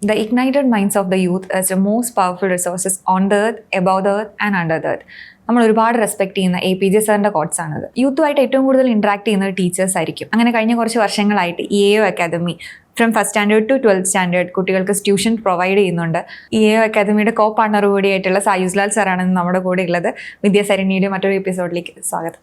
The ignited minds of the youth is the most powerful resources on the earth, above the earth and under the earth. നമ്മൾ ഒരുപാട് respect ചെയ്യുന്ന APJ സാറിൻ്റെ quotes ആണത്. യൂത്തുമായിട്ട് ഏറ്റവും കൂടുതൽ interact ചെയ്യുന്നത് teachers ആയിരിക്കും. അങ്ങനെ കഴിഞ്ഞ കുറച്ച് വർഷങ്ങളായിട്ട് EAO academy from first standard to 12th standard കുട്ടികൾക്ക് ട്യൂഷൻ പ്രൊവൈഡ് ചെയ്യുന്നുണ്ട്. EAO അക്കാദമിയുടെ കോ പാർട്ണർ കൂടിയായിട്ടുള്ള സായുസ് ലാൽ സാറാണ് നമ്മുടെ കൂടെ ഉള്ളത്. വിദ്യാസരണിയുടെ മറ്റൊരു എപ്പിസോഡിലേക്ക് സ്വാഗതം.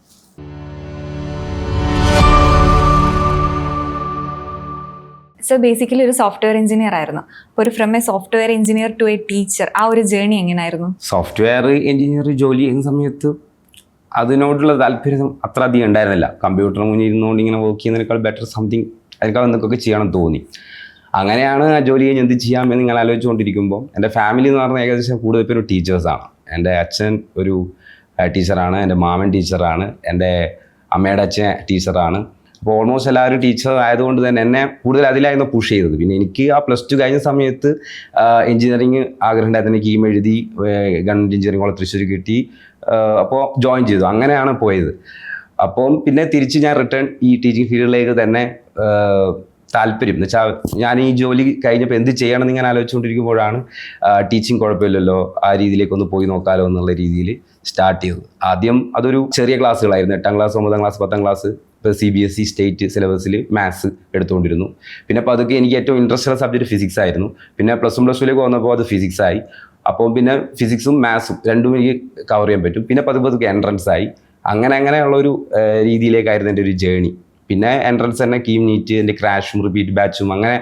സോ ബേസിക്കലി ഒരു സോഫ്റ്റ്വെയർ എഞ്ചിനീയർ ആയിരുന്നു. അപ്പോൾ ഒരു from a software engineer to a teacher, ആ ഒരു ജേർണി എങ്ങനെയായിരുന്നു? സോഫ്റ്റ്വെയർ എഞ്ചിനീയർ ജോലി ചെയ്യുന്ന സമയത്ത് അതിനോടുള്ള താല്പര്യം അത്ര അധികം ഉണ്ടായിരുന്നില്ല. കമ്പ്യൂട്ടറിന് മുന്നിൽ ഇരുന്നുകൊണ്ട് ഇങ്ങനെ വർക്ക് ചെയ്യുന്നതിനേക്കാൾ ബെറ്റർ സംതിങ് അതിനേക്കാൾ എന്തൊക്കെ ചെയ്യണം തോന്നി. അങ്ങനെയാണ് ആ ജോലി കഴിഞ്ഞ് എന്ത് ചെയ്യാമെന്ന് നിങ്ങൾ ആലോചിച്ചുകൊണ്ടിരിക്കുമ്പോൾ എൻ്റെ ഫാമിലി എന്ന് പറഞ്ഞാൽ ഏകദേശം കൂടുതൽ പേരും ടീച്ചേഴ്സാണ്. എൻ്റെ അച്ഛൻ ഒരു ടീച്ചറാണ്, എൻ്റെ മാമൻ ടീച്ചറാണ്, എൻ്റെ അമ്മയുടെ അച്ഛൻ ടീച്ചറാണ്. അപ്പോൾ ഓൾമോസ്റ്റ് എല്ലാവരും ടീച്ചർ ആയതുകൊണ്ട് തന്നെ എന്നെ കൂടുതൽ അതിലായിരുന്നു പുഷ് ചെയ്തത്. പിന്നെ എനിക്ക് ആ +2 കഴിഞ്ഞ സമയത്ത് എഞ്ചിനീയറിങ് ആഗ്രഹം ഉണ്ടായിരുന്നു. എനിക്ക് കീം എഴുതി ഗവൺമെൻറ് എഞ്ചിനീയറിംഗ് കോളേജ് തൃശ്ശൂർ കിട്ടി. അപ്പോൾ ജോയിൻ ചെയ്തു. അങ്ങനെയാണ് പോയത്. അപ്പം പിന്നെ തിരിച്ച് ഞാൻ റിട്ടേൺ ഈ ടീച്ചിങ് ഫീൽഡിലേക്ക് തന്നെ താല്പര്യം എന്ന് വെച്ചാൽ ഞാൻ ഈ ജോലി കഴിഞ്ഞപ്പോൾ എന്ത് ചെയ്യണമെന്ന് ഇങ്ങനെ ആലോചിച്ചുകൊണ്ടിരിക്കുമ്പോഴാണ് ടീച്ചിങ് കുഴപ്പമില്ലല്ലോ, ആ രീതിയിലേക്കൊന്ന് പോയി നോക്കാമല്ലോ എന്നുള്ള രീതിയിൽ സ്റ്റാർട്ട് ചെയ്തത്. ആദ്യം അതൊരു ചെറിയ ക്ലാസ്സുകളായിരുന്നു. 8ാം ക്ലാസ്, 9ാം ക്ലാസ്, 10ാം ക്ലാസ്. ഇപ്പോൾ CBSE സ്റ്റേറ്റ് സിലബസിൽ മാത്സ് എടുത്തുകൊണ്ടിരുന്നു. പിന്നെ അപ്പോൾ അതൊക്കെ എനിക്ക് ഏറ്റവും ഇൻട്രസ്റ്റ് ഉള്ള സബ്ജക്റ്റ് ഫിസിക്സ് ആയിരുന്നു. പിന്നെ +1 +2ലേക്ക് വന്നപ്പോൾ അത് ഫിസിക്സ് ആയി. അപ്പോൾ പിന്നെ ഫിസിക്സും മാത്സും രണ്ടും എനിക്ക് കവർ ചെയ്യാൻ പറ്റും. പിന്നെ പതുക്കെ എൻട്രൻസ് ആയി. അങ്ങനെയുള്ളൊരു രീതിയിലേക്കായിരുന്നു എൻ്റെ ഒരു ജേണി. പിന്നെ എൻട്രൻസ് തന്നെ കീം, നീറ്റ്, എൻ്റെ ക്രാഷും റിപ്പീറ്റ് ബാച്ചും അങ്ങനെ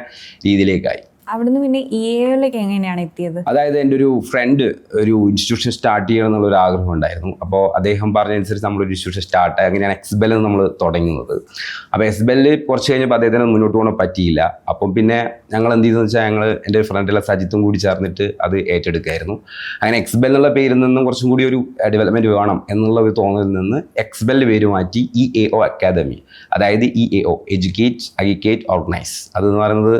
രീതിയിലേക്കായി. അവിടുന്ന് പിന്നെ EAOയിലേക്ക് എങ്ങനെയാണ് എത്തിയത്? അതായത് എൻ്റെ ഒരു ഫ്രണ്ട് ഒരു ഇൻസ്റ്റിറ്റ്യൂഷൻ സ്റ്റാർട്ട് ചെയ്യണം എന്നുള്ളൊരു ആഗ്രഹം ഉണ്ടായിരുന്നു. അപ്പോൾ അദ്ദേഹം പറഞ്ഞതനുസരിച്ച് നമ്മളൊരു ഇൻസ്റ്റിറ്റ്യൂഷൻ സ്റ്റാർട്ടായി. അങ്ങനെയാണ് XBEL നമ്മൾ തുടങ്ങുന്നത്. അപ്പോൾ XBEL കുറച്ച് കഴിഞ്ഞപ്പോൾ അദ്ദേഹത്തിന് മുന്നോട്ട് പോകാൻ പറ്റിയില്ല. അപ്പം പിന്നെ ഞങ്ങൾ എന്ത് ചെയ്തെന്ന് വെച്ചാൽ എൻ്റെ ഒരു ഫ്രണ്ടിലെ സജിത്തും കൂടി ചേർന്നിട്ട് അത് ഏറ്റെടുക്കുകയായിരുന്നു. അങ്ങനെ XBEL എന്നുള്ള പേരിൽ നിന്നും കുറച്ചും കൂടി ഒരു ഡെവലപ്മെൻറ്റ് വേണം എന്നുള്ള ഒരു തോന്നലിൽ നിന്ന് XBEL പേര് മാറ്റി EAO അക്കാദമി, അതായത് EAO എഡ്യൂക്കേറ്റ്, അഗ്രിഗേറ്റ്, ഓർഗനൈസ്. അതെന്ന് പറയുന്നത്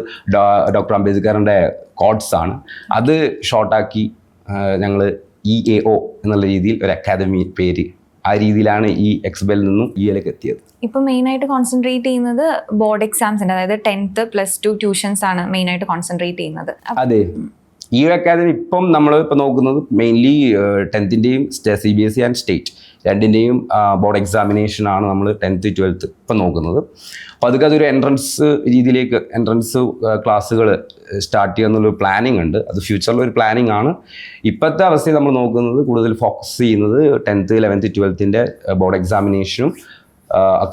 ഡോക്ടർ അംബേദ്കറിൻ്റെ കോഡ്സ് ആണ്. അത് ഷോർട്ടാക്കി ഞങ്ങൾ EAO എന്നുള്ള രീതിയിൽ ഒരു അക്കാദമി പേര്, ആ രീതിയിലാണ് ഈ XBEL നിന്നും EAOയിലേക്ക് എത്തിയത്. ഇപ്പം മെയിനായിട്ട് കോൺസെൻട്രേറ്റ് ചെയ്യുന്നത് ബോർഡ് എക്സാംസിൻ്റെ, അതായത് 10th +2 ട്യൂഷൻസ് ആണ് മെയിനായിട്ട് കോൺസെൻട്രേറ്റ് ചെയ്യുന്നത്. അതെ, ഈ അക്കാദമി ഇപ്പം നമ്മൾ ഇപ്പോൾ നോക്കുന്നത് മെയിൻലി 10th-ൻ്റെയും CBSE ആൻഡ് സ്റ്റേറ്റ് രണ്ടിൻ്റെയും ബോർഡ് എക്സാമിനേഷൻ ആണ് നമ്മൾ 10th 12th ഇപ്പം നോക്കുന്നത്. അപ്പോൾ അതൊരു എൻട്രൻസ് രീതിയിലേക്ക് എൻട്രൻസ് ക്ലാസ്സുകൾ സ്റ്റാർട്ട് ചെയ്യാന്നുള്ളൊരു പ്ലാനിങ് ഉണ്ട്. അത് ഫ്യൂച്ചറിലൊരു പ്ലാനിങ് ആണ്. ഇപ്പോഴത്തെ അവസ്ഥയിൽ നമ്മൾ നോക്കുന്നത് കൂടുതൽ ഫോക്കസ് ചെയ്യുന്നത് 10th 11th 12th ബോർഡ് എക്സാമിനേഷനും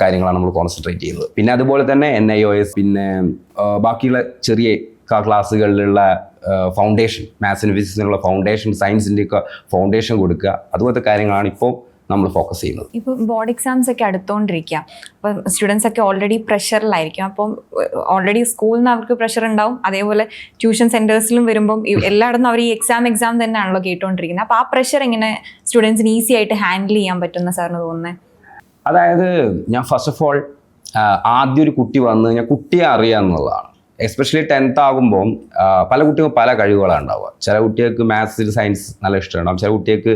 കാര്യങ്ങളാണ് നമ്മൾ കോൺസെൻട്രേറ്റ് ചെയ്യുന്നത്. പിന്നെ അതുപോലെ തന്നെ NIOS, പിന്നെ ബാക്കിയുള്ള ചെറിയ ക്ലാസ്സുകളിലുള്ള ഫൗണ്ടേഷൻ, മാത്സിനും ഫിസിക്സിനുള്ള ഫൗണ്ടേഷൻ, സയൻസിൻ്റെയൊക്കെ ഫൗണ്ടേഷൻ കൊടുക്കുക, അതുപോലത്തെ കാര്യങ്ങളാണ് ഇപ്പോൾ നമ്മൾ ഫോക്കസ് ചെയ്യുന്നത്. ഇപ്പോൾ ബോർഡ് എക്സാംസ് ഒക്കെ അടുത്തുകൊണ്ടിരിക്കുക. അപ്പം സ്റ്റുഡൻസ് ഒക്കെ ഓൾറെഡി പ്രഷറിലായിരിക്കും. അപ്പം ഓൾറെഡി സ്കൂളിൽ നിന്ന് അവർക്ക് പ്രഷർ ഉണ്ടാവും, അതേപോലെ ട്യൂഷൻ സെൻറ്റേഴ്സിലും വരുമ്പം എല്ലായിടത്തും അവർ ഈ എക്സാം തന്നെയാണല്ലോ കേട്ടുകൊണ്ടിരിക്കുന്നത്. അപ്പോൾ ആ പ്രഷർ എങ്ങനെ സ്റ്റുഡൻസിന് ഈസി ആയിട്ട് ഹാൻഡിൽ ചെയ്യാൻ പറ്റുന്ന സാറിന് തോന്നുന്നത്? അതായത് ഞാൻ ഫസ്റ്റ് ഓഫ് ഓൾ ആദ്യം ഒരു കുട്ടി വന്നു കഴിഞ്ഞാൽ കുട്ടിയെ അറിയാമെന്നുള്ളതാണ്. എസ്പെഷ്യലി 10th ആകുമ്പോൾ പല കുട്ടികൾക്കും പല കഴിവുകളാണ് ഉണ്ടാവുക. ചില കുട്ടികൾക്ക് മാത്സ്, സയൻസ് നല്ല ഇഷ്ടമുണ്ടാവും, ചില കുട്ടികൾക്ക്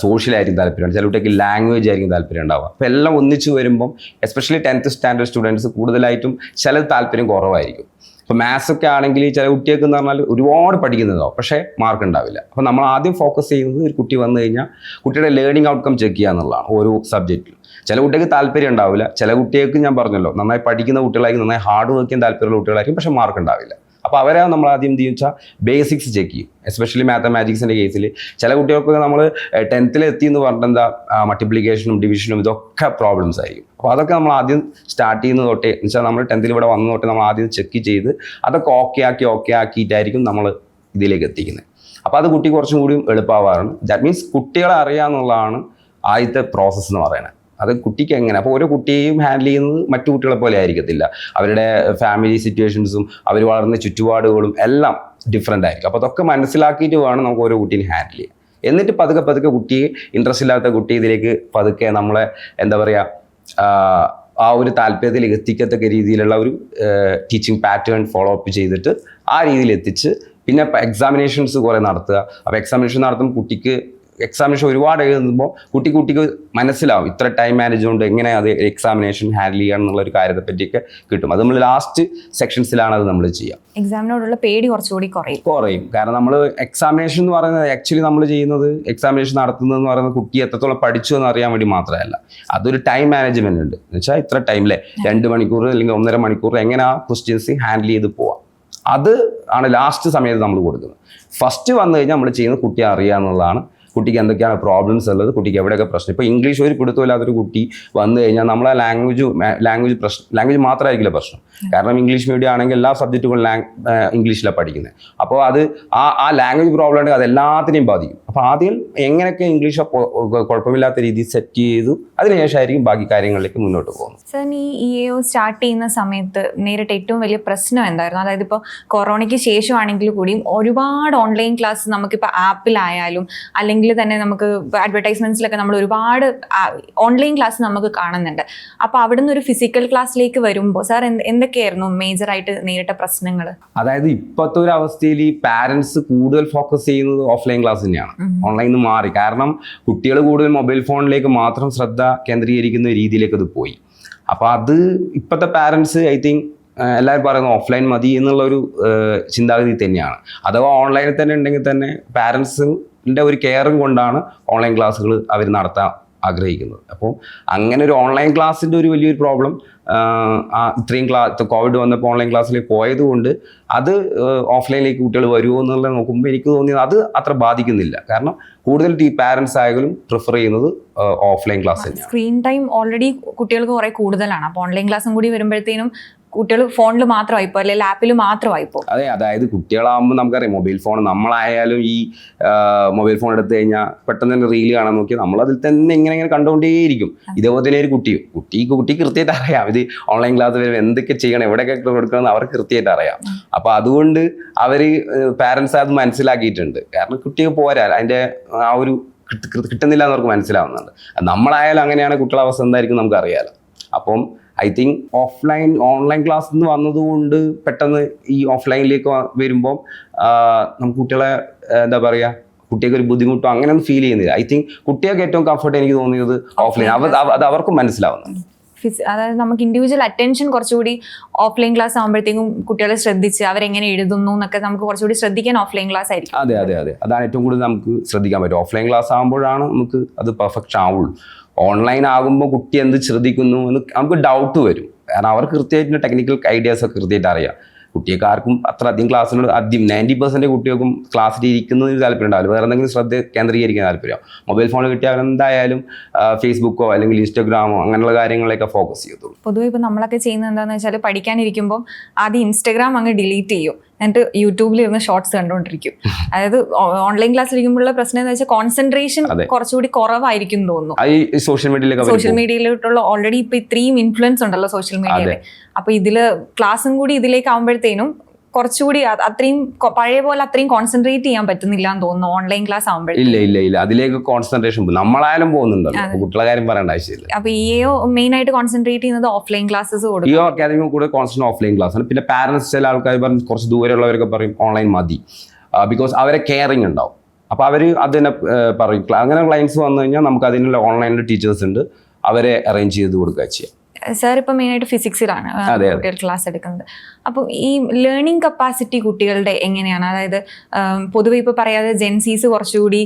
സോഷ്യലായിരിക്കും താല്പര്യം, ചില കുട്ടികൾക്ക് ലാംഗ്വേജ് ആയിരിക്കും താല്പര്യം ഉണ്ടാവുക. അപ്പോൾ എല്ലാം ഒന്നിച്ച് വരുമ്പം എസ്പെഷ്യലി 10th സ്റ്റാൻഡേർഡ് സ്റ്റുഡൻസ് കൂടുതലായിട്ടും ചില താല്പര്യം കുറവായിരിക്കും. ഇപ്പോൾ മാത്സ് ഒക്കെ ആണെങ്കിൽ ചില കുട്ടികൾക്ക് എന്ന് പറഞ്ഞാൽ ഒരുപാട് പഠിക്കുന്നതാവും, പക്ഷേ മാർക്ക് ഉണ്ടാവില്ല. അപ്പോൾ നമ്മൾ ആദ്യം ഫോക്കസ് ചെയ്യുന്നത് ഒരു കുട്ടി വന്നു കഴിഞ്ഞാൽ കുട്ടിയുടെ ലേണിംഗ് ഔട്ട്കം ചെക്ക് ചെയ്യുക എന്നുള്ളതാണ് ഓരോ സബ്ജക്റ്റിലും. ചില കുട്ടികൾക്ക് താല്പര്യം ഉണ്ടാവില്ല, ചില കുട്ടികൾക്ക് ഞാൻ പറഞ്ഞല്ലോ നന്നായി പഠിക്കുന്ന കുട്ടികളായിരിക്കും, നന്നായി ഹാർഡ് വർക്ക് ചെയ്യാൻ താല്പര്യമുള്ള കുട്ടികളായിരിക്കും, പക്ഷേ മാർക്ക് ഉണ്ടാവില്ല. അപ്പോൾ അവരെ നമ്മൾ ആദ്യം എന്ത് വെച്ചാൽ ബേസിക്സ് ചെക്ക് ചെയ്യും. എസ്പെഷ്യലി മാത്തമാറ്റിക്സിൻ്റെ കേസിൽ ചില കുട്ടികൾക്ക് നമ്മൾ 10th എത്തി എന്ന് പറഞ്ഞിട്ട് എന്താ മൾട്ടിപ്ലിക്കേഷനും ഡിവിഷനും ഇതൊക്കെ പ്രോബ്ലംസ് ആയിരിക്കും. അപ്പോൾ അതൊക്കെ നമ്മൾ ആദ്യം സ്റ്റാർട്ട് ചെയ്യുന്നത് തൊട്ടേ എന്ന് വെച്ചാൽ നമ്മൾ 10th ഇവിടെ വന്ന തൊട്ടേ നമ്മൾ ആദ്യം ചെക്ക് ചെയ്ത് അതൊക്കെ ഓക്കെ ആക്കിയിട്ടായിരിക്കും നമ്മൾ ഇതിലേക്ക് എത്തിക്കുന്നത്. അപ്പോൾ അത് കുട്ടി കുറച്ചും കൂടിയും എളുപ്പമാവാറുണ്ട്. ദാറ്റ് മീൻസ് കുട്ടികളെ അറിയാമെന്നുള്ളതാണ് ആദ്യത്തെ പ്രോസസ്സ് എന്ന് പറയുന്നത്. അത് കുട്ടിക്ക് എങ്ങനെ, അപ്പോൾ ഓരോ കുട്ടിയെയും ഹാൻഡിൽ ചെയ്യുന്നത് മറ്റു കുട്ടികളെ പോലെ ആയിരിക്കത്തില്ല. അവരുടെ ഫാമിലി സിറ്റുവേഷൻസും അവർ വളർന്ന ചുറ്റുപാടുകളും എല്ലാം ഡിഫറെൻ്റ് ആയിരിക്കും. അപ്പോൾ അതൊക്കെ മനസ്സിലാക്കിയിട്ട് വേണം നമുക്ക് ഓരോ കുട്ടീനെ ഹാൻഡിൽ ചെയ്യാൻ. എന്നിട്ട് പതുക്കെ കുട്ടിയെ ഇൻട്രസ്റ്റ് ഇല്ലാത്ത കുട്ടി ഇതിലേക്ക് പതുക്കെ നമ്മളെ എന്താ പറയുക ആ ഒരു താല്പര്യത്തിലേക്ക് എത്തിക്കത്തക്ക രീതിയിലുള്ള ഒരു ടീച്ചിങ് പാറ്റേൺ ഫോളോ അപ്പ് ചെയ്തിട്ട് ആ രീതിയിൽ എത്തിച്ച് പിന്നെ എക്സാമിനേഷൻസ് കുറേ നടത്തുക. അപ്പോൾ എക്സാമിനേഷൻ നടത്തുമ്പോൾ കുട്ടിക്ക് എക്സാമിനേഷൻ ഒരുപാട് എഴുതുമ്പോൾ കുട്ടിക്ക് മനസ്സിലാവും ഇത്ര ടൈം മാനേജ്മെന്റ് എങ്ങനെ അത് എക്സാമിനേഷൻ ഹാൻഡിൽ ചെയ്യണം എന്നുള്ള ഒരു കാര്യത്തെ പറ്റിയൊക്കെ കിട്ടും. അത് നമ്മൾ ലാസ്റ്റ് സെക്ഷൻസിലാണ് അത് നമ്മൾ ചെയ്യുക. എക്സാമിനോടുള്ള പേടി കുറച്ചുകൂടി കുറയും. കാരണം നമ്മൾ എക്സാമിനേഷൻ എന്ന് പറയുന്നത് ആക്ച്വലി നമ്മൾ ചെയ്യുന്നത് എക്സാമിനേഷൻ നടത്തുന്നതെന്ന് പറയുന്നത് കുട്ടി എത്രത്തോളം പഠിച്ചു എന്ന് അറിയാൻ വേണ്ടി മാത്രമല്ല, അതൊരു ടൈം മാനേജ്മെന്റ് ഉണ്ട്. എന്ന് വെച്ചാൽ ഇത്ര ടൈമിലെ 2 മണിക്കൂർ അല്ലെങ്കിൽ 1.5 മണിക്കൂർ എങ്ങനെ ആ ക്വസ്റ്റ്യൻസ് ഹാൻഡിൽ ചെയ്ത് പോവാം, അത് ആണ് ലാസ്റ്റ് സമയത്ത് നമ്മൾ കൊടുക്കുന്നത്. ഫസ്റ്റ് വന്നു കഴിഞ്ഞാൽ നമ്മൾ ചെയ്യുന്നത് കുട്ടിയെ അറിയുക എന്നുള്ളതാണ്. കുട്ടിക്ക് എന്തൊക്കെയാണ് പ്രോബ്ലംസ് ഉള്ളത്, കുട്ടിക്ക് എവിടെയൊക്കെ പ്രശ്നം. ഇപ്പോൾ ഇംഗ്ലീഷ് ഒരു പിടുത്തമില്ലാത്തൊരു കുട്ടി വന്നു കഴിഞ്ഞാൽ നമ്മൾ ആ ലാംഗ്വേജ് മാത്രമായിരിക്കില്ല പ്രശ്നം. കാരണം ഇംഗ്ലീഷ് മീഡിയം ആണെങ്കിൽ എല്ലാ സബ്ജക്റ്റുകളും ഇംഗ്ലീഷിലാണ് പഠിക്കുന്നത്. അപ്പോൾ അത് ആ ലാംഗ്വേജ് പ്രോബ്ലം ഉണ്ടെങ്കിൽ അത് എല്ലാത്തിനെയും ബാധിക്കും. അപ്പോൾ ആദ്യം എങ്ങനെയൊക്കെ ഇംഗ്ലീഷ് കുഴപ്പമില്ലാത്ത രീതിയിൽ സെറ്റ് ചെയ്തു അതിനുശേഷമായിരിക്കും ബാക്കി കാര്യങ്ങളിലേക്ക് മുന്നോട്ട് പോകുന്നത്. സർ, ഈ EAO സ്റ്റാർട്ട് ചെയ്യുന്ന സമയത്ത് നേരിട്ട് ഏറ്റവും വലിയ പ്രശ്നം എന്തായിരുന്നു? അതായത് ഇപ്പോൾ കൊറോണയ്ക്ക് ശേഷമാണെങ്കിൽ കൂടിയും ഒരുപാട് ഓൺലൈൻ ക്ലാസ് നമുക്കിപ്പോൾ ആപ്പിലായാലും അല്ലെങ്കിൽ തന്നെ നമുക്ക് അഡ്വർടൈസ്മെന്റ്സിലൊക്കെ നമ്മൾ ഒരുപാട് ഓൺലൈൻ ക്ലാസ് നമുക്ക് കാണുന്നുണ്ട്. അപ്പോൾ അവിടെ നിന്ന് ഒരു ഫിസിക്കൽ ക്ലാസ്സിലേക്ക് വരുമ്പോൾ സാർ എന്തൊക്കെയായിരുന്നു മേജറായിട്ട് നേരിട്ട പ്രശ്നങ്ങൾ? അതായത് ഇപ്പോഴത്തെ ഒരു അവസ്ഥയിൽ ഈ പാരന്റ്സ് കൂടുതൽ ഫോക്കസ് ചെയ്യുന്നത് ഓഫ്ലൈൻ ക്ലാസ് തന്നെയാണ്. ഓൺലൈനിൽ നിന്ന് മാറി. കാരണം കുട്ടികൾ കൂടുതൽ മൊബൈൽ ഫോണിലേക്ക് മാത്രം ശ്രദ്ധ കേന്ദ്രീകരിക്കുന്ന രീതിയിലേക്ക് അത് പോയി. അപ്പോൾ അത് ഇപ്പോഴത്തെ പാരന്റ്സ് ഐ തിങ്ക് എല്ലാവരും പറയുന്നത് ഓഫ്ലൈൻ മതി എന്നുള്ളൊരു ചിന്താഗതി തന്നെയാണ്. അഥവാ ഓൺലൈനിൽ തന്നെ ഉണ്ടെങ്കിൽ തന്നെ പാരൻസിൻ്റെ ഒരു കെയറും കൊണ്ടാണ് ഓൺലൈൻ ക്ലാസ്സുകൾ അവർ നടത്താൻ ആഗ്രഹിക്കുന്നത്. അപ്പോൾ അങ്ങനെ ഒരു ഓൺലൈൻ ക്ലാസ്സിൻ്റെ ഒരു വലിയൊരു പ്രോബ്ലം ഇത്രയും കോവിഡ് വന്നപ്പോൾ ഓൺലൈൻ ക്ലാസ്സിലേക്ക് പോയതുകൊണ്ട് അത് ഓഫ്ലൈനിലേക്ക് കുട്ടികൾ വരുമോ എന്നുള്ളത് നോക്കുമ്പോൾ എനിക്ക് തോന്നിയത് അത് അത്ര ബാധിക്കുന്നില്ല. കാരണം കൂടുതൽ പാരൻസ് ആയാലും പ്രിഫർ ചെയ്യുന്നത് ഓഫ്ലൈൻ ക്ലാസ് തന്നെയാണ്. സ്ക്രീൻ ടൈം ഓൾറെഡി കുട്ടികൾക്ക് കുറേ കൂടുതലാണ്. അപ്പോൾ ഓൺലൈൻ ക്ലാസ്സും കൂടി വരുമ്പോഴത്തേനും കുട്ടികൾ ഫോണിൽ മാത്രമായിപ്പോ അല്ലെങ്കിൽ ആപ്പിൽ മാത്രമായിപ്പോ. അതെ, അതായത് കുട്ടികളാകുമ്പോൾ നമുക്കറിയാം മൊബൈൽ ഫോൺ, നമ്മളായാലും ഈ മൊബൈൽ ഫോൺ എടുത്തു കഴിഞ്ഞാൽ പെട്ടെന്ന് തന്നെ റീൽ കാണാൻ നോക്കിയാൽ നമ്മളതിൽ തന്നെ ഇങ്ങനെ കണ്ടുകൊണ്ടേയിരിക്കും. ഇതേപോലെ തന്നെ ഒരു കുട്ടിക്ക് കൃത്യമായിട്ട് അറിയാം ഇത് ഓൺലൈൻ ക്ലാസ് വരുമ്പോൾ എന്തൊക്കെ ചെയ്യണം, എവിടെയൊക്കെ കൊടുക്കണം അവർക്ക് കൃത്യമായിട്ട് അറിയാം. അപ്പോൾ അതുകൊണ്ട് അവർ പാരൻസ് അത് മനസ്സിലാക്കിയിട്ടുണ്ട്. കാരണം കുട്ടിക്ക് പോരാ, അതിൻ്റെ ആ ഒരു കിട്ടുന്നില്ല എന്നവർക്ക് മനസ്സിലാവുന്നുണ്ട്. നമ്മളായാലും അങ്ങനെയാണ് കുട്ടികളുടെ അവസ്ഥ എന്തായിരിക്കും നമുക്കറിയാലോ. അപ്പം ഐ തിങ്ക് ഓൺലൈൻ ക്ലാസ് എന്ന് വന്നതുകൊണ്ട് പെട്ടെന്ന് ഈ ഓഫ്ലൈനിലേക്ക് വരുമ്പോൾ നമുക്ക് കുട്ടികളെ എന്താ പറയുക, കുട്ടികൾക്ക് ഒരു ബുദ്ധിമുട്ടോ അങ്ങനെയൊന്നും ഫീൽ ചെയ്യുന്നില്ല. ഐ തിങ്ക് കുട്ടികൾക്ക് ഏറ്റവും കംഫർട്ട് എനിക്ക് തോന്നിയത് ഓഫ്ലൈൻ. അത് അവർക്കും മനസ്സിലാവുന്നുണ്ട്. അതായത് നമുക്ക് ഇൻഡിവിജ്വൽ അറ്റൻഷൻ കുറച്ചുകൂടി ഓഫ്ലൈൻ ക്ലാസ് ആകുമ്പോഴത്തേക്കും കുട്ടികളെ ശ്രദ്ധിച്ച് അവരെങ്ങനെ എഴുതുന്നു എന്നൊക്കെ നമുക്ക് കുറച്ചുകൂടി ശ്രദ്ധിക്കാൻ ഓഫ്ലൈൻ ക്ലാസ് ആയിരിക്കും. അതെ, അതാണ് ഏറ്റവും കൂടുതൽ നമുക്ക് ശ്രദ്ധിക്കാൻ പറ്റും. ഓഫ്ലൈൻ ക്ലാസ് ആകുമ്പോഴാണ് നമുക്ക് അത് പെർഫെക്റ്റ് ആവുള്ളൂ. ഓൺലൈൻ ആകുമ്പോൾ കുട്ടി എന്ത് ശ്രദ്ധിക്കുന്നു എന്ന് നമുക്ക് ഡൗട്ട് വരും. കാരണം അവർക്ക് കൃത്യമായിട്ട് ടെക്നിക്കൽ ഐഡിയാസ് ഒക്കെ കൃത്യമായിട്ട് അറിയാം. കുട്ടികൾക്ക് ആർക്കും അത്ര അധികം ക്ലാസ്സിനോട് 90% കുട്ടികൾക്കും ക്ലാസ്സിൽ ഇരിക്കുന്നതിന് താല്പര്യം ഉണ്ടാവില്ല. വേറെ എന്തെങ്കിലും ശ്രദ്ധ കേന്ദ്രീകരിക്കാൻ താല്പര്യം. മൊബൈൽ ഫോൺ കിട്ടിയാൽ എന്തായാലും ഫേസ്ബുക്കോ അല്ലെങ്കിൽ ഇൻസ്റ്റാഗ്രാമോ അങ്ങനെയുള്ള കാര്യങ്ങളിലേക്ക് ഫോക്കസ് ചെയ്യത്തുള്ളൂ. പൊതുവെ ഇപ്പോൾ നമ്മളൊക്കെ ചെയ്യുന്നത് എന്താണെന്ന് വെച്ചാൽ പഠിക്കാനിരിക്കുമ്പോൾ ആദ്യം ഇൻസ്റ്റാഗ്രാം അങ്ങ് ഡിലീറ്റ് ചെയ്യും, എന്നിട്ട് യൂട്യൂബിൽ ഇരുന്ന് ഷോർട്സ് കണ്ടുകൊണ്ടിരിക്കും. അതായത് ഓൺലൈൻ ക്ലാസ്സിൽ ഇരിക്കുമ്പോഴുള്ള പ്രശ്നം എന്ന് വെച്ചാൽ കോൺസെൻട്രേഷൻ കുറച്ചുകൂടി കുറവായിരിക്കും തോന്നുന്നു. സോഷ്യൽ മീഡിയയിലോട്ടുള്ള ഓൾറെഡി ഇപ്പൊ ഇത്രയും ഇൻഫ്ലുവൻസ് ഉണ്ടല്ലോ സോഷ്യൽ മീഡിയയിൽ. അപ്പൊ ഇതില് ക്ലാസ്സും കൂടി ഇതിലേക്ക് ആകുമ്പോഴത്തേനും കുറച്ചുകൂടി അത്രയും പഴയ പോലെ അത്രയും കോൺസെൻട്രേറ്റ് ചെയ്യാൻ പറ്റുന്നില്ല എന്ന് തോന്നുന്നു ഓൺലൈൻ ക്ലാസ് ആകുമ്പോഴത്തേക്കും. ഇല്ല, അതിലേക്ക് കോൺസെൻട്രേഷൻ നമ്മളായാലും പോകുന്നുണ്ടല്ലോ, കുട്ടികളെ കാര്യം പറയേണ്ട ആവശ്യമില്ല. അപ്പൊ EAO മെയിൻ ആയിട്ട് കോൺസെൻട്രേറ്റ് ചെയ്യുന്നത് ഓഫ്ലൈൻ ക്ലാസ്സസ് കൊടുക്കും. EAO അക്കാദമി കൂടെ കോൺസെൻട്രേറ്റ് ഓഫ്ലൈൻ ക്ലാസ് ആണ്. പിന്നെ പാരന്റ്സ് ചില ആൾക്കാർ പറയും, കുറച്ച് ദൂരെയുള്ളവരൊക്കെ പറയും ഓൺലൈൻ മതി, ബിക്കോസ് അവരെ കെയറിങ് ഉണ്ടാവും. അപ്പോൾ അവർ അതിനെ പറയും. അങ്ങനെ ക്ലയൻസ് വന്നു കഴിഞ്ഞാൽ നമുക്ക് അതിനുള്ള ഓൺലൈനിൽ ടീച്ചേഴ്സ് ഉണ്ട്, അവരെ അറേഞ്ച് ചെയ്ത് കൊടുക്കുക ചെയ്യാം. സാർ ഇപ്പം മെയിനായിട്ട് ഫിസിക്സിലാണ് കുട്ടികൾ ക്ലാസ് എടുക്കുന്നത്. അപ്പോൾ ഈ ലേണിംഗ് കപ്പാസിറ്റി കുട്ടികളുടെ എങ്ങനെയാണ്? അതായത് പൊതുവെ ഇപ്പോൾ പറയാതെ ജെൻസീസ് കുറച്ചുകൂടി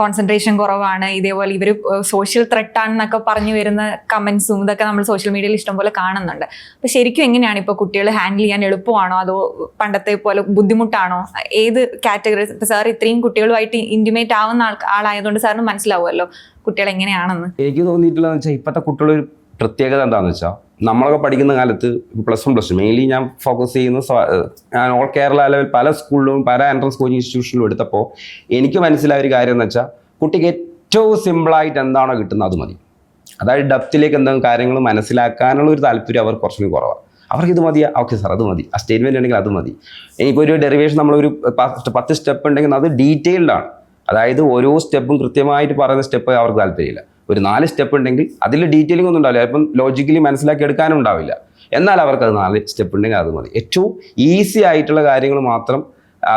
കോൺസെൻട്രേഷൻ കുറവാണ്, ഇതേപോലെ ഇവർ സോഷ്യൽ ത്രെട്ടാണെന്നൊക്കെ പറഞ്ഞു വരുന്ന കമൻസും ഇതൊക്കെ നമ്മൾ സോഷ്യൽ മീഡിയയിൽ ഇഷ്ടംപോലെ കാണുന്നുണ്ട്. അപ്പോൾ ശരിക്കും എങ്ങനെയാണ് ഇപ്പോൾ കുട്ടികൾ ഹാൻഡിൽ ചെയ്യാൻ എളുപ്പമാണോ അതോ പണ്ടത്തെ പോലെ ബുദ്ധിമുട്ടാണോ? ഏത് കാറ്റഗറി? ഇപ്പോൾ സാർ ഇത്രയും കുട്ടികളുമായിട്ട് ഇൻറ്റിമേറ്റ് ആവുന്ന ആളായതുകൊണ്ട് സാറിന് മനസ്സിലാവുമല്ലോ കുട്ടികൾ എങ്ങനെയാണെന്ന്. എനിക്ക് തോന്നിയിട്ടുള്ളതെന്ന് വെച്ചാൽ ഇപ്പോഴത്തെ കുട്ടികളൊരു പ്രത്യേകത എന്താണെന്ന് വെച്ചാൽ, നമ്മളൊക്കെ പഠിക്കുന്ന കാലത്ത് +1 +2 മെയിൻലി ഞാൻ ഫോക്കസ് ചെയ്യുന്ന ഞാൻ ഓൾ കേരള ലെവൽ പല സ്കൂളിലും പല എൻട്രൻസ് കോച്ചിങ് ഇൻസ്റ്റിറ്റ്യൂഷനിലും എടുത്തപ്പോൾ എനിക്ക് മനസ്സിലായ ഒരു കാര്യം എന്ന് വെച്ചാൽ, കുട്ടിക്ക് ഏറ്റവും സിമ്പിളായിട്ട് എന്താണോ കിട്ടുന്നത് അത് മതി. അതായത് ഡെപ്തിലേക്ക് എന്തെങ്കിലും കാര്യങ്ങൾ മനസ്സിലാക്കാനുള്ള ഒരു താല്പര്യം അവർക്ക് കുറച്ചുകൂടി കുറവാണ്. അവർക്ക് ഇത് മതിയാ, ഓക്കെ സാർ അത് മതി, ആ സ്റ്റേറ്റ്മെൻറ്റ് ഉണ്ടെങ്കിൽ അത് മതി. ഇനിയിപ്പോൾ ഒരു ഡെറിവേഷൻ നമ്മളൊരു 10 സ്റ്റെപ്പ് ഉണ്ടെങ്കിൽ അത് ഡീറ്റെയിൽഡാണ്. അതായത് ഓരോ സ്റ്റെപ്പും കൃത്യമായിട്ട് പറയുന്ന സ്റ്റെപ്പ് അവർക്ക് താല്പര്യമില്ല. ഒരു 4 സ്റ്റെപ്പ് ഉണ്ടെങ്കിൽ അതിൽ ഡീറ്റെയിലിംഗ് ഒന്നും ഉണ്ടാവില്ല, അപ്പം ലോജിക്കലി മനസ്സിലാക്കി എടുക്കാനും ഉണ്ടാവില്ല. എന്നാൽ അവർക്ക് അത് 4 സ്റ്റെപ്പ് ഉണ്ടെങ്കിൽ അത് മതി. ഏറ്റവും ഈസി ആയിട്ടുള്ള കാര്യങ്ങൾ മാത്രം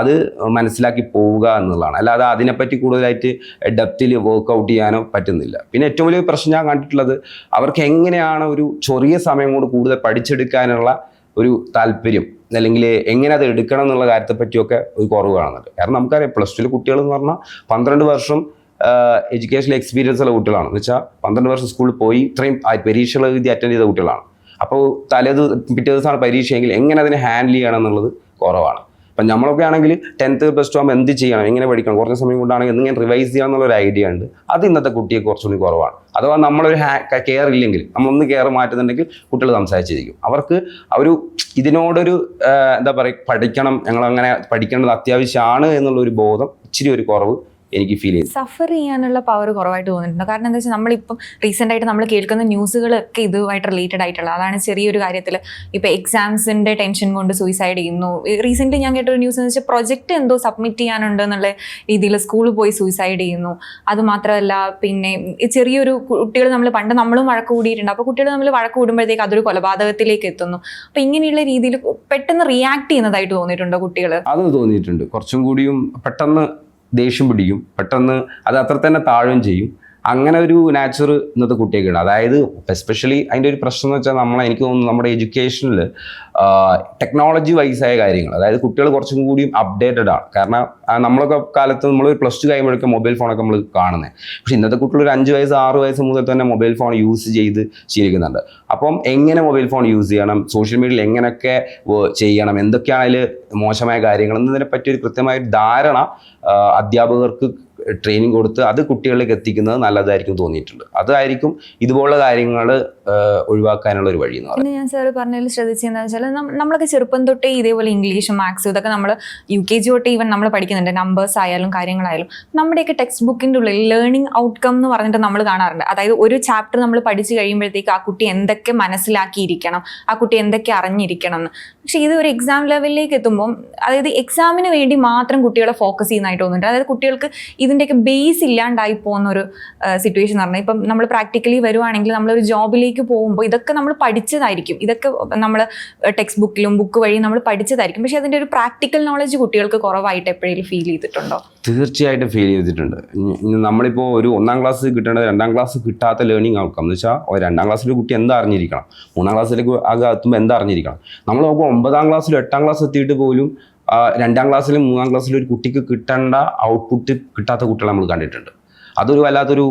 അത് മനസ്സിലാക്കി പോവുക എന്നുള്ളതാണ്. അല്ലാതെ അതിനെപ്പറ്റി കൂടുതലായിട്ട് ഡെപ്തിൽ വർക്ക്ഔട്ട് ചെയ്യാനോ പറ്റുന്നില്ല. പിന്നെ ഏറ്റവും വലിയ പ്രശ്നം ഞാൻ കണ്ടിട്ടുള്ളത്, അവർക്ക് എങ്ങനെയാണ് ഒരു ചെറിയ സമയം കൊണ്ട് കൂടുതൽ പഠിച്ചെടുക്കാനുള്ള ഒരു താല്പര്യം, അല്ലെങ്കിൽ എങ്ങനെ അത് എടുക്കണം എന്നുള്ള കാര്യത്തെ പറ്റിയൊക്കെ ഒരു കുറവ് കാണുന്നുണ്ട്. കാരണം നമുക്കറിയാം +2 കുട്ടികൾ എന്ന് പറഞ്ഞാൽ 12 വർഷം എഡ്യൂക്കേഷണൽ എക്സ്പീരിയൻസ് ഉള്ള കുട്ടികളാണ്. എന്ന് വെച്ചാൽ 12 വർഷം സ്കൂളിൽ പോയി ഇത്രയും പരീക്ഷകൾ എഴുതി അറ്റൻഡ് ചെയ്ത കുട്ടികളാണ്. അപ്പോൾ പിറ്റേ ദിവസമാണ് പരീക്ഷയെങ്കിൽ എങ്ങനെ അതിനെ ഹാൻഡിൽ ചെയ്യണം എന്നുള്ളത് കുറവാണ്. അപ്പം നമ്മളൊക്കെ ആണെങ്കിൽ 10th +2 ആകുമ്പോൾ എന്ത് ചെയ്യണം, എങ്ങനെ പഠിക്കണം, കുറഞ്ഞ സമയം കൊണ്ടാണെങ്കിൽ എന്തെങ്കിലും റിവൈസ് ചെയ്യണം എന്നുള്ളൊരു ഐഡിയ ഉണ്ട്. അത് ഇന്നത്തെ കുട്ടിയെ കുറച്ചുകൂടി കുറവാണ്. അഥവാ നമ്മളൊരു കെയർ ഇല്ലെങ്കിൽ, നമ്മളൊന്ന് കെയർ മാറ്റുന്നുണ്ടെങ്കിൽ കുട്ടികൾ സംസാരിച്ചിരിക്കും. അവർക്ക് ഒരു ഇതിനോടൊരു എന്താ പറയുക, പഠിക്കണം, ഞങ്ങളങ്ങനെ പഠിക്കേണ്ടത് അത്യാവശ്യമാണ് എന്നുള്ളൊരു ബോധം, ഇച്ചിരി ഒരു കുറവ് എനിക്ക് ഫീൽ ചെയ്തു. സഫർ ചെയ്യാനുള്ള പവർ കുറവായിട്ട് തോന്നിയിട്ടുണ്ട്. കാരണം എന്താ വെച്ചാൽ നമ്മളിപ്പം റീസെൻ്റ് ആയിട്ട് നമ്മൾ കേൾക്കുന്ന ന്യൂസുകളൊക്കെ ഇതുമായിട്ട് റിലേറ്റഡ് ആയിട്ടുള്ള, അതാണ് ചെറിയൊരു കാര്യത്തിൽ ഇപ്പോൾ എക്സാംസിൻ്റെ ടെൻഷൻ കൊണ്ട് സൂയിസൈഡ് ചെയ്യുന്നു. റീസെൻ്റ്ലി ഞാൻ കേട്ടൊരു ന്യൂസ് എന്ന് വെച്ചാൽ പ്രൊജക്റ്റ് എന്തോ സബ്മിറ്റ് ചെയ്യാനുണ്ട് എന്നുള്ള രീതിയിൽ സ്കൂളിൽ പോയി സൂയിസൈഡ് ചെയ്യുന്നു. അതുമാത്രമല്ല, പിന്നെ ചെറിയൊരു കുട്ടികൾ നമ്മളും വഴക്ക് കൂടിയിട്ടുണ്ട്. അപ്പോൾ കുട്ടികൾ തമ്മിൽ വഴക്ക് കൂടുമ്പോഴത്തേക്ക് അതൊരു കൊലപാതകത്തിലേക്ക് എത്തുന്നു. അപ്പോൾ ഇങ്ങനെയുള്ള രീതിയിൽ പെട്ടെന്ന് റിയാക്ട് ചെയ്യുന്നതായിട്ട് തോന്നിയിട്ടുണ്ടോ കുട്ടികൾ? അത് തോന്നിയിട്ടുണ്ട്. കുറച്ചും കൂടിയും പെട്ടെന്ന് ദേഷ്യം പിടിക്കും, പെട്ടെന്ന് അത് അത്ര തന്നെ താഴുകയും ചെയ്യും. അങ്ങനെ ഒരു നാച്ചർ ഇന്നത്തെ കുട്ടിയൊക്കെയുണ്ട്. അതായത് എസ്പെഷ്യലി അതിൻ്റെ ഒരു പ്രശ്നം എന്ന് വെച്ചാൽ എനിക്ക് തോന്നുന്നു നമ്മുടെ എഡ്യൂക്കേഷനിൽ ടെക്നോളജി വൈസായ കാര്യങ്ങൾ, അതായത് കുട്ടികൾ കുറച്ചും കൂടിയും അപ്ഡേറ്റഡ് ആണ്. കാരണം നമ്മളൊക്കെ കാലത്ത് നമ്മൾ +2 കഴിയുമ്പോഴൊക്കെ മൊബൈൽ ഫോണൊക്കെ നമ്മൾ കാണുന്നത്. പക്ഷേ ഇന്നത്തെ കുട്ടികൾ ഒരു 5 വയസ്സ് 6 വയസ്സ് മുതൽ തന്നെ മൊബൈൽ ഫോൺ യൂസ് ചെയ്ത് ശീലിക്കുന്നുണ്ട്. അപ്പം എങ്ങനെ മൊബൈൽ ഫോൺ യൂസ് ചെയ്യണം, സോഷ്യൽ മീഡിയയിൽ എങ്ങനെയൊക്കെ ചെയ്യണം, എന്തൊക്കെയാണ് അതിൽ മോശമായ കാര്യങ്ങൾ എന്നതിനെ പറ്റി ഒരു കൃത്യമായ ധാരണ അധ്യാപകർക്ക് ട്രെയിനിങ് കൊടുത്ത് അത് കുട്ടികളിലേക്ക് എത്തിക്കുന്നത് നല്ലതായിരിക്കും തോന്നിയിട്ടുണ്ട്. അതായിരിക്കും ഇതുപോലുള്ള കാര്യങ്ങൾ ഒഴിവാക്കാനുള്ള ഒരു വഴി എന്ന് പറയുന്നത്. ഞാൻ സാറ് പറഞ്ഞതിൽ ശ്രദ്ധിച്ചതെന്ന് വെച്ചാൽ നമ്മളൊക്കെ ചെറുപ്പം തൊട്ടേ ഇതേപോലെ ഇംഗ്ലീഷും മാത്സും ഇതൊക്കെ നമ്മൾ UKG തൊട്ടേ ഈവൻ നമ്മൾ പഠിക്കുന്നുണ്ട്. നമ്പേഴ്സ് ആയാലും കാര്യങ്ങളായാലും നമ്മുടെയൊക്കെ ടെക്സ്റ്റ് ബുക്കിൻ്റെ ഉള്ളിൽ ലേണിംഗ് ഔട്ട്കം എന്ന് പറഞ്ഞിട്ട് നമ്മൾ കാണാറുണ്ട്. അതായത് ഒരു ചാപ്റ്റർ നമ്മൾ പഠിച്ചു കഴിയുമ്പോഴത്തേക്ക് ആ കുട്ടി എന്തൊക്കെ മനസ്സിലാക്കിയിരിക്കണം, ആ കുട്ടി എന്തൊക്കെ അറിഞ്ഞിരിക്കണം എന്ന്. പക്ഷേ ഇത് ഒരു എക്സാം ലെവലിലേക്ക് എത്തുമ്പം, അതായത് എക്സാമിന് വേണ്ടി മാത്രം കുട്ടികളെ ഫോക്കസ് ചെയ്യുന്നതായിട്ട് തോന്നുന്നുണ്ട്. അതായത് കുട്ടികൾക്ക് ഇതിൻ്റെയൊക്കെ ബേസ് ഇല്ലാണ്ടായി പോകുന്ന ഒരു സിറ്റുവേഷൻ എന്ന് പറഞ്ഞാൽ, ഇപ്പം നമ്മൾ പ്രാക്ടിക്കലി വരുവാണെങ്കിൽ നമ്മളൊരു ജോബിലേക്ക് പോകുമ്പോൾ ഇതൊക്കെ നമ്മൾ പഠിച്ചതായിരിക്കും, ഇതൊക്കെ നമ്മൾ ടെക്സ്റ്റ് ബുക്കിലും ബുക്ക് വഴി നമ്മൾ പഠിച്ചതായിരിക്കും. പക്ഷേ അതിൻ്റെ ഒരു പ്രാക്ടിക്കൽ നോളജ് കുട്ടികൾക്ക് കുറവായിട്ട് എപ്പോഴെങ്കിലും ഫീൽ ചെയ്തിട്ടുണ്ടോ? തീർച്ചയായിട്ടും ഫീൽ ചെയ്തിട്ടുണ്ട്. നമ്മളിപ്പോൾ ഒരു 1ാം ക്ലാസ് കിട്ടേണ്ടത് 2ാം ക്ലാസ് കിട്ടാത്ത ലേണിംഗ് ഔട്ട്കം എന്ന് വെച്ചാൽ 2ാം ക്ലാസ്സിലെ കുട്ടി എന്താ അറിഞ്ഞിരിക്കണം, 3ാം ക്ലാസ്സിലേക്ക് എത്തുമ്പോൾ എന്താ അറിഞ്ഞിരിക്കണം. നമ്മൾ നോക്കുമ്പോൾ 9ാം ക്ലാസ്സിലും 8ാം ക്ലാസ് എത്തിയിട്ട് പോലും 2ാം ക്ലാസ്സിലും 3ാം ക്ലാസ്സിലും ഒരു കുട്ടിക്ക് കിട്ടേണ്ട ഔട്ട്പുട്ട് കിട്ടാത്ത കുട്ടികളെ നമ്മൾ കണ്ടിട്ടുണ്ട്. അതൊരു വല്ലാത്തൊരു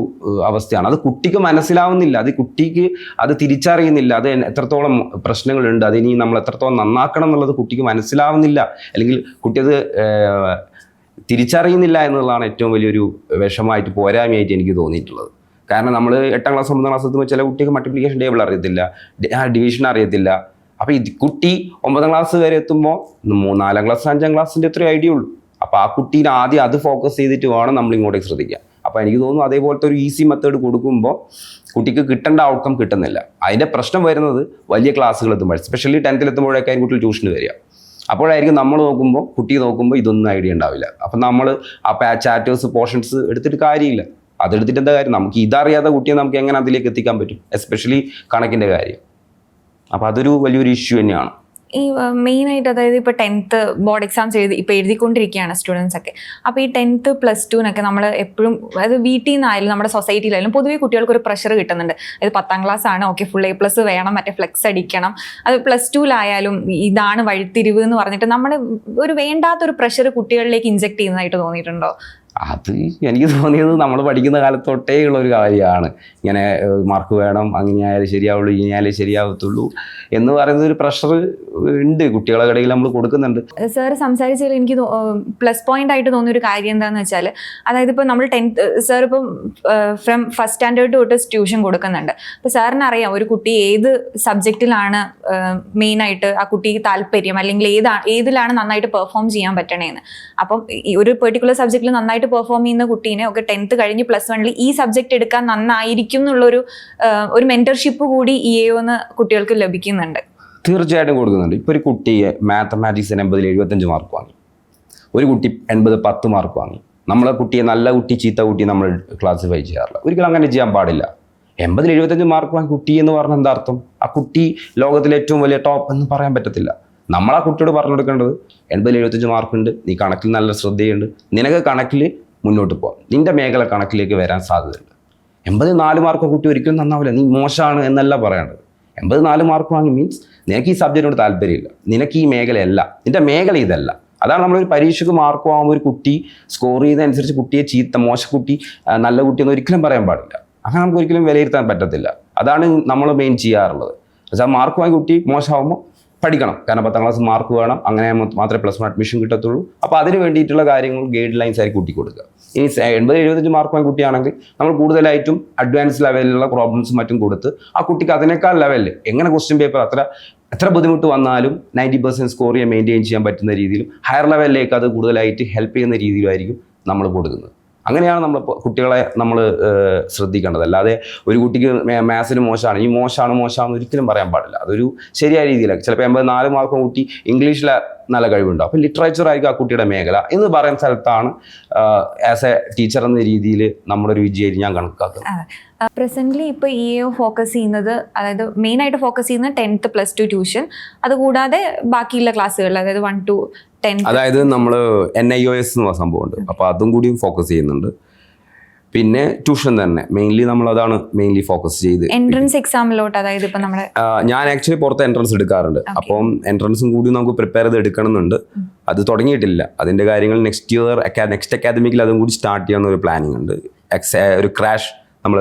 അവസ്ഥയാണ്. അത് കുട്ടിക്ക് മനസ്സിലാവുന്നില്ല, അത് കുട്ടിക്ക് അത് തിരിച്ചറിയുന്നില്ല, അത് എത്രത്തോളം പ്രശ്നങ്ങളുണ്ട്, അതിനി നമ്മൾ എത്രത്തോളം നന്നാക്കണം എന്നുള്ളത് കുട്ടിക്ക് മനസ്സിലാവുന്നില്ല, അല്ലെങ്കിൽ കുട്ടി അത് തിരിച്ചറിയുന്നില്ല എന്നുള്ളതാണ് ഏറ്റവും വലിയൊരു വിഷമമായിട്ട് പോരായ്മയായിട്ട് എനിക്ക് തോന്നിയിട്ടുള്ളത്. കാരണം നമ്മൾ 8ാം ക്ലാസ് 9ാം ക്ലാസ് എത്തുമ്പോൾ ചില കുട്ടിക്ക് മൾട്ടിപ്ലിക്കേഷൻ ടേബിൾ അറിയത്തില്ല, ഡിവിഷൻ അറിയത്തില്ല. അപ്പോൾ ഇത് കുട്ടി 9ാം ക്ലാസ് വരെ എത്തുമ്പോൾ 4ാം ക്ലാസ് 5ാം ക്ലാസ്സിൻ്റെ എത്ര ഐഡിയ ഉള്ളൂ. അപ്പോൾ ആ കുട്ടീനെ ആദ്യം അത് ഫോക്കസ് ചെയ്തിട്ട് വേണം നമ്മൾ ഇങ്ങോട്ടേക്ക് ശ്രദ്ധിക്കുക. അപ്പോൾ എനിക്ക് തോന്നുന്നു അതേപോലത്തെ ഒരു ഈസി മെത്തേഡ് കൊടുക്കുമ്പോൾ കുട്ടിക്ക് കിട്ടേണ്ട ഔട്ട്കം കിട്ടുന്നില്ല. അതിൻ്റെ പ്രശ്നം വരുന്നത് വലിയ ക്ലാസ്സുകൾ എത്തുമ്പോൾ, എസ്പെഷ്യലി 10th എത്തുമ്പോഴൊക്കെ കുട്ടികൾ ട്യൂഷന് വരിക. അപ്പോഴായിരിക്കും നമ്മൾ നോക്കുമ്പോൾ, കുട്ടി നോക്കുമ്പോൾ ഇതൊന്നും ഐഡിയ ഉണ്ടാവില്ല. അപ്പം നമ്മൾ ആ ചാപ്റ്റേഴ്സ് പോർഷൻസ് എടുത്തിട്ട് കാര്യമില്ല. അതെടുത്തിട്ട് എന്താ കാര്യം? നമുക്ക് ഇതറിയാത്ത കുട്ടിയെ നമുക്ക് എങ്ങനെ അതിലേക്ക് എത്തിക്കാൻ പറ്റും, എസ്പെഷ്യലി കണക്കിൻ്റെ കാര്യം. അപ്പോൾ അതൊരു വലിയൊരു ഇഷ്യൂ തന്നെയാണ്. ഈ മെയിനായിട്ട് അതായത് ഇപ്പോൾ 10th ബോർഡ് എക്സാംസ് എഴുതിക്കൊണ്ടിരിക്കുകയാണ് സ്റ്റുഡൻസ് ഒക്കെ. അപ്പോൾ ഈ 10th +2 നമ്മൾ എപ്പോഴും, അതായത് വീട്ടിൽ നിന്നായാലും നമ്മുടെ സൊസൈറ്റിയിലായാലും പൊതുവേ കുട്ടികൾക്ക് ഒരു പ്രഷർ കിട്ടുന്നുണ്ട്. അതായത് 10ാം ക്ലാസ് ആണ്, ഓക്കെ ഫുൾ A+ വേണം, മറ്റേ ഫ്ലെക്സ് അടിക്കണം. അത് +2 ഇതാണ് വഴിത്തിരിവ് എന്ന് പറഞ്ഞിട്ട് നമ്മുടെ ഒരു വേണ്ടാത്തൊരു പ്രഷർ കുട്ടികളിലേക്ക് ഇൻജെക്ട് ചെയ്യുന്നതായിട്ട് തോന്നിയിട്ടുണ്ടോ? അത് എനിക്ക് തോന്നിയത് നമ്മൾ പഠിക്കുന്ന കാലത്തൊട്ടേ ഉള്ളൊരു കാര്യമാണ്. ഇങ്ങനെ മാർക്ക് വേണം, അങ്ങനെയായാലും ശരിയാവുള്ളൂ, ഇങ്ങനെയായാലേ ശരിയാവത്തുള്ളൂ എന്ന് പറയുന്ന ഒരു പ്രഷർ ഉണ്ട് കുട്ടികളുടെ ഇടയിൽ നമ്മൾ കൊടുക്കുന്നുണ്ട്. സാർ സംസാരിച്ചതിൽ എനിക്ക് പ്ലസ് പോയിന്റ് ആയിട്ട് തോന്നിയൊരു കാര്യം എന്താണെന്ന് വെച്ചാൽ, അതായത് ഇപ്പോൾ നമ്മൾ 10th സാർ ഇപ്പം ഫ്രം ഫസ്റ്റ് സ്റ്റാൻഡേർഡ് തൊട്ട് ട്യൂഷൻ കൊടുക്കുന്നുണ്ട്. അപ്പോൾ സാറിന് അറിയാം ഒരു കുട്ടി ഏത് സബ്ജക്റ്റിലാണ് മെയിനായിട്ട് ആ കുട്ടിക്ക് താല്പര്യം, അല്ലെങ്കിൽ ഏതിലാണ് നന്നായിട്ട് പെർഫോം ചെയ്യാൻ പറ്റണേന്ന്. അപ്പം ഈ ഒരു പെർട്ടിക്കുലർ സബ്ജക്റ്റിൽ നന്നായിട്ട് പെർഫോം ചെയ്യുന്ന കുട്ടീനെ ഒക്കെ 10th കഴിഞ്ഞ് +1 ഈ സബ്ജക്റ്റ് എടുക്കാൻ നന്നായിരിക്കും എന്നുള്ളൊരു ഒരു മെന്റർഷിപ്പ് കൂടി EAO കുട്ടികൾക്ക് ലഭിക്കുന്നുണ്ട്. തീർച്ചയായിട്ടും കൊടുക്കുന്നുണ്ട്. ഇപ്പോൾ ഒരു കുട്ടിയെ മാത്തമാറ്റിക്സിന് 80-ൽ 75 മാർക്ക് വാങ്ങി, ഒരു കുട്ടി 80 10 മാർക്ക് വാങ്ങി. നമ്മളെ കുട്ടിയെ നല്ല കുട്ടി ചീത്ത കുട്ടി നമ്മൾ ക്ലാസിഫൈ ചെയ്യാറില്ല. ഒരിക്കലും അങ്ങനെ ചെയ്യാൻ പാടില്ല. 80-ൽ 75 മാർക്ക് വാങ്ങി കുട്ടി എന്ന് പറഞ്ഞാൽ എന്താ അർത്ഥം? ആ കുട്ടി ലോകത്തിലെ ഏറ്റവും വലിയ ടോപ്പ് എന്ന് പറയാൻ പറ്റത്തില്ല. നമ്മളാ കുട്ടിയോട് പറഞ്ഞു കൊടുക്കേണ്ടത് 80-75 മാർക്കുണ്ട്, നീ കണക്കിൽ നല്ല ശ്രദ്ധയുണ്ട്, നിനക്ക് കണക്കിൽ മുന്നോട്ട് പോകാം, നിന്റെ മേഖല കണക്കിലേക്ക് വരാൻ സാധ്യതയുണ്ട്. 84 മാർക്ക് കുട്ടി ഒരിക്കലും നന്നാവില്ല, നീ മോശമാണ് എന്നല്ല പറയേണ്ടത്. 84 മാർക്ക് വാങ്ങി മീൻസ് നിനക്ക് ഈ സബ്ജക്റ്റിനോട് താല്പര്യമില്ല, നിനക്ക് ഈ മേഖലയല്ല, നിന്റെ മേഖല ഇതല്ല. അതാണ് നമ്മളൊരു പരീക്ഷയ്ക്ക് മാർക്ക് വാങ്ങുമ്പോൾ ഒരു കുട്ടി സ്കോർ ചെയ്യുന്നതനുസരിച്ച് കുട്ടിയെ ചീത്ത, മോശക്കുട്ടി, നല്ല കുട്ടി എന്ന് ഒരിക്കലും പറയാൻ പാടില്ല. അങ്ങനെ നമുക്ക് ഒരിക്കലും വിലയിരുത്താൻ പറ്റത്തില്ല. അതാണ് നമ്മൾ മെയിൻ ചെയ്യാറുള്ളത്. പക്ഷേ മാർക്ക് വാങ്ങി കുട്ടി മോശമാകുമ്പോൾ പഠിക്കണം, കാരണം 10ാം ക്ലാസ് മാർക്ക് വേണം, അങ്ങനെ മാത്രമേ +1 അഡ്മിഷൻ കിട്ടത്തുള്ളൂ. അപ്പോൾ അതിന് വേണ്ടിയിട്ടുള്ള കാര്യങ്ങൾ ഗൈഡ് ലൈൻസ് ആയി കുട്ടി കൊടുക്കുക. ഇനി 80-75 മാർക്ക് വാങ്ങി കുട്ടിയാണെങ്കിൽ നമ്മൾ കൂടുതലായിട്ടും അഡ്വാൻസ് ലെവലിലുള്ള പ്രോബ്ലംസും മറ്റും കൊടുത്ത് ആ കുട്ടിക്ക് അതിനേക്കാൾ ലെവലിൽ എങ്ങനെ ക്വസ്റ്റ്യൻ പേപ്പർ എത്ര ബുദ്ധിമുട്ട് വന്നാലും 90% സ്കോർ ചെയ്യാൻ മെയിൻറ്റെയിൻ ചെയ്യാൻ പറ്റുന്ന രീതിയിലും ഹയർ ലെവലിലേക്ക് അത് കൂടുതലായിട്ട് ഹെൽപ്പ് ചെയ്യുന്ന രീതിയിലായിരിക്കും നമ്മൾ കൊടുക്കുന്നത്. അങ്ങനെയാണ് നമ്മൾ കുട്ടികളെ നമ്മൾ ശ്രദ്ധിക്കേണ്ടത്. അല്ലാതെ ഒരു കുട്ടിക്ക് മാത്സിന് മോശമാണ്, ഈ മോശമാണെന്ന് ഒരിക്കലും പറയാൻ പാടില്ല. അതൊരു ശരിയായ രീതിയിലാണ്. ചിലപ്പോൾ 84 മാർക്ക് കുട്ടി ഇംഗ്ലീഷിൽ നല്ല കഴിവുണ്ടാവും, അപ്പോൾ ലിറ്ററേച്ചർ ആയിരിക്കും ആ കുട്ടിയുടെ മേഖല എന്ന് പറയുന്ന സ്ഥലത്താണ് ആസ് എ ടീച്ചർ എന്ന രീതിയിൽ നമ്മുടെ ഒരു വിജയം ഞാൻ കണക്കാക്കുന്നത്. പ്രസന്റ്ലി ഇപ്പോൾ ഫോക്കസ് ചെയ്യുന്നത്, അതായത് മെയിനായിട്ട് ഫോക്കസ് ചെയ്യുന്നത് 10th +2 ട്യൂഷൻ, അതുകൂടാതെ ബാക്കിയുള്ള ക്ലാസ്സുകൾ, അതായത് 1 to 10. അതായത് നമ്മൾ NIOS എന്ന് പറഞ്ഞ സംഭവമുണ്ട്, അപ്പോൾ അതും കൂടി ഫോക്കസ് ചെയ്യുന്നുണ്ട്. പിന്നെ ട്യൂഷൻ തന്നെ മെയിൻലി നമ്മൾ അതാണ് മെയിൻലി ഫോക്കസ് ചെയ്ത്. എൻട്രൻസ് എക്സാമിലോട്ട്, അതായത് ഇപ്പം നമ്മുടെ ഞാൻ ആക്ച്വലി പുറത്ത് എൻട്രൻസ് എടുക്കാറുണ്ട്. അപ്പം എൻട്രൻസും കൂടി നമുക്ക് പ്രിപ്പയർ ചെയ്ത് എടുക്കണമെന്നുണ്ട്. അത് തുടങ്ങിയിട്ടില്ല. അതിൻ്റെ കാര്യങ്ങൾ നെക്സ്റ്റ് അക്കാദമിക്കിൽ അതും കൂടി സ്റ്റാർട്ട് ചെയ്യാവുന്ന ഒരു പ്ലാനിങ് ഉണ്ട്. ഒരു ക്രാഷ് നമ്മൾ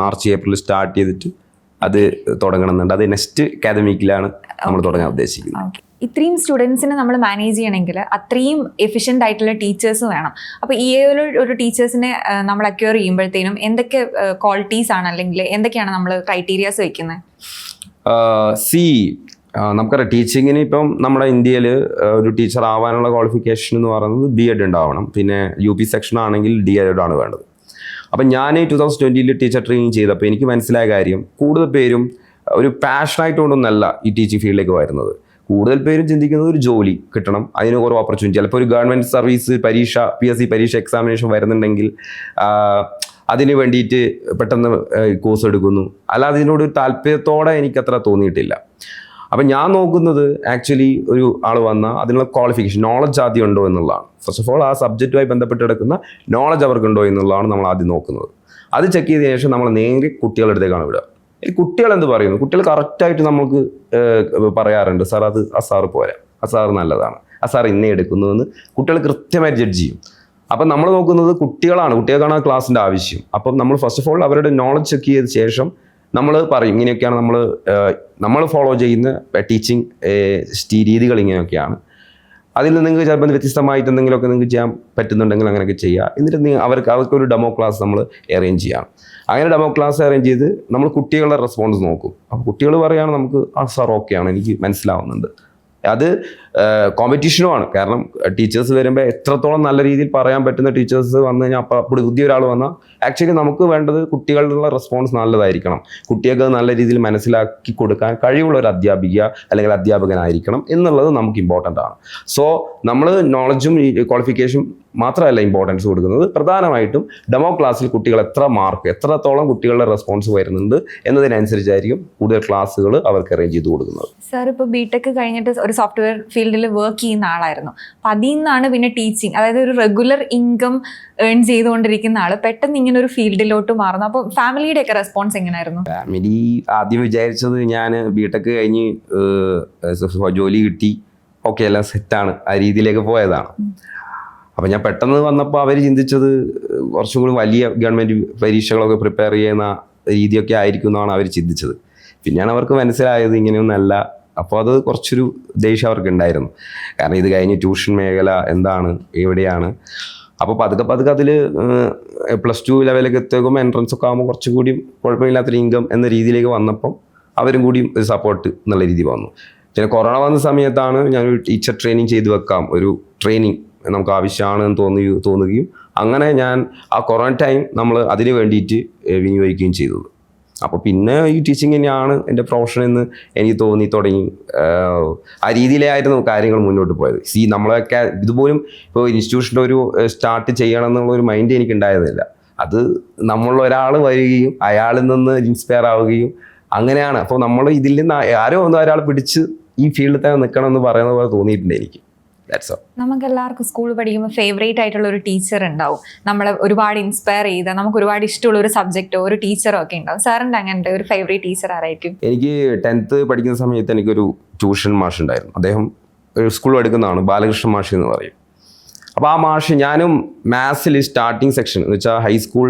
മാർച്ച് ഏപ്രിൽ സ്റ്റാർട്ട് ചെയ്തിട്ട് അത് തുടങ്ങണമെന്നുണ്ട്. അത് നെക്സ്റ്റ് അക്കാദമിക്കിലാണ് നമ്മൾ തുടങ്ങാൻ ഉദ്ദേശിക്കുന്നത്. ഇത്രയും സ്റ്റുഡൻസിനെ നമ്മൾ മാനേജ് ചെയ്യണമെങ്കിൽ അത്രയും എഫിഷ്യൻ്റ് ആയിട്ടുള്ള ടീച്ചേഴ്സ് വേണം. അപ്പോൾ ഒരു ടീച്ചേഴ്സിനെ നമ്മൾ അക്വയർ ചെയ്യുമ്പോഴത്തേനും എന്തൊക്കെ ക്വാളിറ്റീസ് ആണ്, അല്ലെങ്കിൽ എന്തൊക്കെയാണ് നമ്മൾ ക്രൈറ്റീരിയാസ് വെക്കുന്നത്? നമുക്കറിയാം, ടീച്ചിങ്ങിന് ഇപ്പം നമ്മുടെ ഇന്ത്യയിൽ ഒരു ടീച്ചർ ആവാനുള്ള ക്വാളിഫിക്കേഷൻ എന്ന് പറയുന്നത് B.Ed ഉണ്ടാവണം. പിന്നെ UP സെക്ഷൻ ആണെങ്കിൽ D.Ed ആണ് വേണ്ടത്. അപ്പം ഞാൻ 2020 ടീച്ചർ ട്രെയിനിങ് ചെയ്തപ്പോൾ എനിക്ക് മനസ്സിലായ കാര്യം, കൂടുതൽ പേരും ഒരു പാഷനായിട്ടുകൊണ്ടൊന്നല്ല ഈ ടീച്ചിങ് ഫീൽഡിലേക്ക് വരുന്നത്. കൂടുതൽ പേരും ചിന്തിക്കുന്നത് ഒരു ജോലി കിട്ടണം, അതിന് കുറേ ഓപ്പർച്യൂണിറ്റി. ചിലപ്പോൾ ഒരു ഗവൺമെൻറ് സർവീസ് പരീക്ഷ, PSC പരീക്ഷ എക്സാമിനേഷൻ വരുന്നുണ്ടെങ്കിൽ അതിന് വേണ്ടിയിട്ട് പെട്ടെന്ന് കോഴ്സ് എടുക്കുന്നു. അല്ലാതെ ഇതിനോട് താല്പര്യത്തോടെ എനിക്കത്ര തോന്നിയിട്ടില്ല. അപ്പം ഞാൻ നോക്കുന്നത് ആക്ച്വലി ഒരു ആൾ വന്നാൽ അതിനുള്ള ക്വാളിഫിക്കേഷൻ, നോളജ് ആദ്യം ഉണ്ടോ എന്നുള്ളതാണ്. ഫസ്റ്റ് ഓഫ് ഓൾ ആ സബ്ജക്റ്റുമായി ബന്ധപ്പെട്ട് കിടക്കുന്ന നോളജ് അവർക്കുണ്ടോ എന്നുള്ളതാണ് നമ്മൾ ആദ്യം നോക്കുന്നത്. അത് ചെക്ക് ചെയ്തതിനു ശേഷം നമ്മൾ നേരെ കുട്ടികളുടെ അടുത്തേക്കാണ് വിടുക. ഈ കുട്ടികൾ എന്ത് പറയുന്നു, കുട്ടികൾ കറക്റ്റായിട്ട് നമുക്ക് പറയാറുണ്ട്, സാർ അത് ആ സാറ് പോരാ, ആ സാറ് നല്ലതാണ്, ആ സാർ ഇന്നേ എടുക്കുന്നു എന്ന് കുട്ടികൾ കൃത്യമായി ജഡ്ജ് ചെയ്യും. അപ്പം നമ്മൾ നോക്കുന്നത് കുട്ടികൾക്കാണ് ആ ക്ലാസ്സിൻ്റെ ആവശ്യം. അപ്പം നമ്മൾ ഫസ്റ്റ് ഓഫ് ഓൾ അവരുടെ നോളജ് ചെക്ക് ചെയ്ത ശേഷം നമ്മൾ പറയും, ഇങ്ങനെയൊക്കെയാണ് നമ്മൾ ഫോളോ ചെയ്യുന്ന ടീച്ചിങ് രീതികൾ ഇങ്ങനെയൊക്കെയാണ്. അതിൽ നിങ്ങൾക്ക് ചിലപ്പോൾ വ്യത്യസ്തമായിട്ട് എന്തെങ്കിലുമൊക്കെ നിങ്ങൾക്ക് ചെയ്യാൻ പറ്റുന്നുണ്ടെങ്കിൽ അങ്ങനെയൊക്കെ ചെയ്യുക. എന്നിട്ട് അവർക്കൊരു ഡെമോ ക്ലാസ് നമ്മൾ അറേഞ്ച് ചെയ്യാം. അങ്ങനെ ഡെമോ ക്ലാസ് അറേഞ്ച് ചെയ്ത് നമ്മൾ കുട്ടികളുടെ റെസ്പോൺസ് നോക്കും. അപ്പോൾ കുട്ടികൾ പറയുകയാണ്, നമുക്ക് സാർ ഓക്കെയാണ്, എനിക്ക് മനസ്സിലാവുന്നുണ്ട്. അത് കോമ്പറ്റീഷനുമാണ്. കാരണം ടീച്ചേഴ്സ് വരുമ്പോൾ എത്രത്തോളം നല്ല രീതിയിൽ പറയാൻ പറ്റുന്ന ടീച്ചേഴ്സ് വന്നു കഴിഞ്ഞാൽ അപ്പോൾ പുതിയൊരാൾ വന്നാൽ ആക്ച്വലി നമുക്ക് വേണ്ടത് കുട്ടികളുടെ റെസ്പോൺസ് നല്ലതായിരിക്കണം. കുട്ടികൾക്ക് നല്ല രീതിയിൽ മനസ്സിലാക്കി കൊടുക്കാൻ കഴിവുള്ള ഒരു അധ്യാപിക അല്ലെങ്കിൽ അധ്യാപകനായിരിക്കണം എന്നുള്ളത് നമുക്ക് ഇമ്പോർട്ടൻ്റ് ആണ്. സോ നമ്മൾ നോളജും ക്വാളിഫിക്കേഷനും മാത്രമല്ല ഇമ്പോർട്ടൻസ് കൊടുക്കുന്നത്, പ്രധാനമായിട്ടും ഡെമോ ക്ലാസ്സിൽ കുട്ടികൾ എത്രത്തോളം കുട്ടികളുടെ റെസ്പോൺസ് വരുന്നുണ്ട് എന്നതിനനുസരിച്ചായിരിക്കും കൂടുതൽ ക്ലാസ്സുകൾ അവർക്ക് അറേഞ്ച് ചെയ്ത് കൊടുക്കുന്നത്. സാർ ഇപ്പോൾ B.Tech കഴിഞ്ഞിട്ട് ഒരു സോഫ്റ്റ്വെയർ ഫീൽഡിൽ വർക്ക് ചെയ്യുന്ന ആളായിരുന്നു. അപ്പം അതിൽ നിന്നാണ് പിന്നെ ടീച്ചിങ്, അതായത് ഒരു റെഗുലർ ഇൻകം ഏൺ ചെയ്തുകൊണ്ടിരിക്കുന്ന ആൾ പെട്ടെന്ന് ഇങ്ങനെ ഒരു ഫീൽഡിലോട്ട് മാറുന്നു. അപ്പോൾ ഫാമിലിയുടെ ഒക്കെ റെസ്പോൺസ് എങ്ങനെയായിരുന്നു? ഫാമിലി ആദ്യം വിചാരിച്ചത് ഞാൻ B.Tech കഴിഞ്ഞ് ജോലി കിട്ടി, ഓക്കെ എല്ലാം സെറ്റാണ്, ആ രീതിയിലേക്ക് പോയതാണ്. അപ്പം ഞാൻ പെട്ടെന്ന് വന്നപ്പോൾ അവർ ചിന്തിച്ചത് കുറച്ചും കൂടി വലിയ ഗവൺമെൻറ് പരീക്ഷകളൊക്കെ പ്രിപ്പയർ ചെയ്യുന്ന രീതിയൊക്കെ ആയിരിക്കും എന്നാണ് അവർ ചിന്തിച്ചത്. പിന്നെയാണ് അവർക്ക് മനസ്സിലായത് ഇങ്ങനെയൊന്നല്ല. അപ്പോൾ അത് കുറച്ചൊരു ദേഷ്യം അവർക്ക് ഉണ്ടായിരുന്നു. കാരണം ഇത് കഴിഞ്ഞ് ട്യൂഷൻ മേഖല എന്താണ്, എവിടെയാണ്. അപ്പോൾ പതുക്കെ അതിൽ +2 ലെവലിലേക്ക് എത്തുമ്പോൾ എൻട്രൻസ് ഒക്കെ ആകുമ്പോൾ കുറച്ചുകൂടി കുഴപ്പമില്ലാത്തൊരു ഇൻകം എന്ന രീതിയിലേക്ക് വന്നപ്പം അവരും കൂടിയും ഒരു സപ്പോർട്ട് എന്നുള്ള രീതി വന്നു. പിന്നെ കൊറോണ വന്ന സമയത്താണ് ഞാനൊരു ടീച്ചർ ട്രെയിനിങ് ചെയ്ത് വെക്കാം, ഒരു ട്രെയിനിങ് നമുക്ക് ആവശ്യമാണെന്ന് തോന്നുകയും അങ്ങനെ ഞാൻ ആ കൊറോണ ടൈം നമ്മൾ അതിന് വേണ്ടിയിട്ട് വിനിയോഗിക്കുകയും ചെയ്തത്. അപ്പോൾ പിന്നെ ഈ ടീച്ചിങ് തന്നെയാണ് എൻ്റെ പ്രൊഫഷൻ എന്ന് എനിക്ക് തോന്നി തുടങ്ങി. ആ രീതിയിലായിരുന്നു കാര്യങ്ങൾ മുന്നോട്ട് പോയത്. നമ്മളൊക്കെ ഇതുപോലും ഇപ്പോൾ ഇൻസ്റ്റിറ്റ്യൂഷൻ്റെ ഒരു സ്റ്റാർട്ട് ചെയ്യണം എന്നുള്ളൊരു മൈൻഡ് എനിക്ക് ഉണ്ടായതില്ല. അത് നമ്മളൊരാൾ വരികയും അയാളിൽ നിന്ന് ഇൻസ്പയർ ആവുകയും അങ്ങനെയാണ്. അപ്പോൾ നമ്മൾ ഇതിൽ നിന്ന് ഒരാൾ പിടിച്ച് ഈ ഫീൽഡിൽ തന്നെ നിൽക്കണം എന്ന് പറയുന്ന പോലെ തോന്നിയിട്ടുണ്ട് എനിക്ക്. That's all. നമുക്ക് എല്ലാവർക്കും സ്കൂളിൽ പഠിക്കുമ്പോൾ ഫേവറേറ്റ് ആയിട്ടുള്ള ഒരു ടീച്ചർ ഉണ്ടാവും, നമ്മളെ ഒരുപാട് ഇൻസ്പയർ ചെയ്ത, നമുക്ക് ഒരുപാട് ഇഷ്ടമുള്ള ഒരു സബ്ജക്റ്റോ ഒരു ടീച്ചറോ ഒക്കെ ഉണ്ടാവും. സാറിൻ്റെ അങ്ങനത്തെ ഒരു ഫേവറേറ്റ് ടീച്ചർ ആരായിരിക്കും? എനിക്ക് 10th പഠിക്കുന്ന സമയത്ത് എനിക്കൊരു ട്യൂഷൻ മാഷ് ഉണ്ടായിരുന്നു. അദ്ദേഹം ഒരു സ്കൂളിൽ പഠിക്കുന്നതാണ്, ബാലകൃഷ്ണ മാഷ് എന്ന് പറയും. അപ്പോൾ ആ മാഷ്, ഞാനും മാത്സിൽ സ്റ്റാർട്ടിങ് സെക്ഷൻ എന്ന് വെച്ചാൽ ഹൈസ്കൂൾ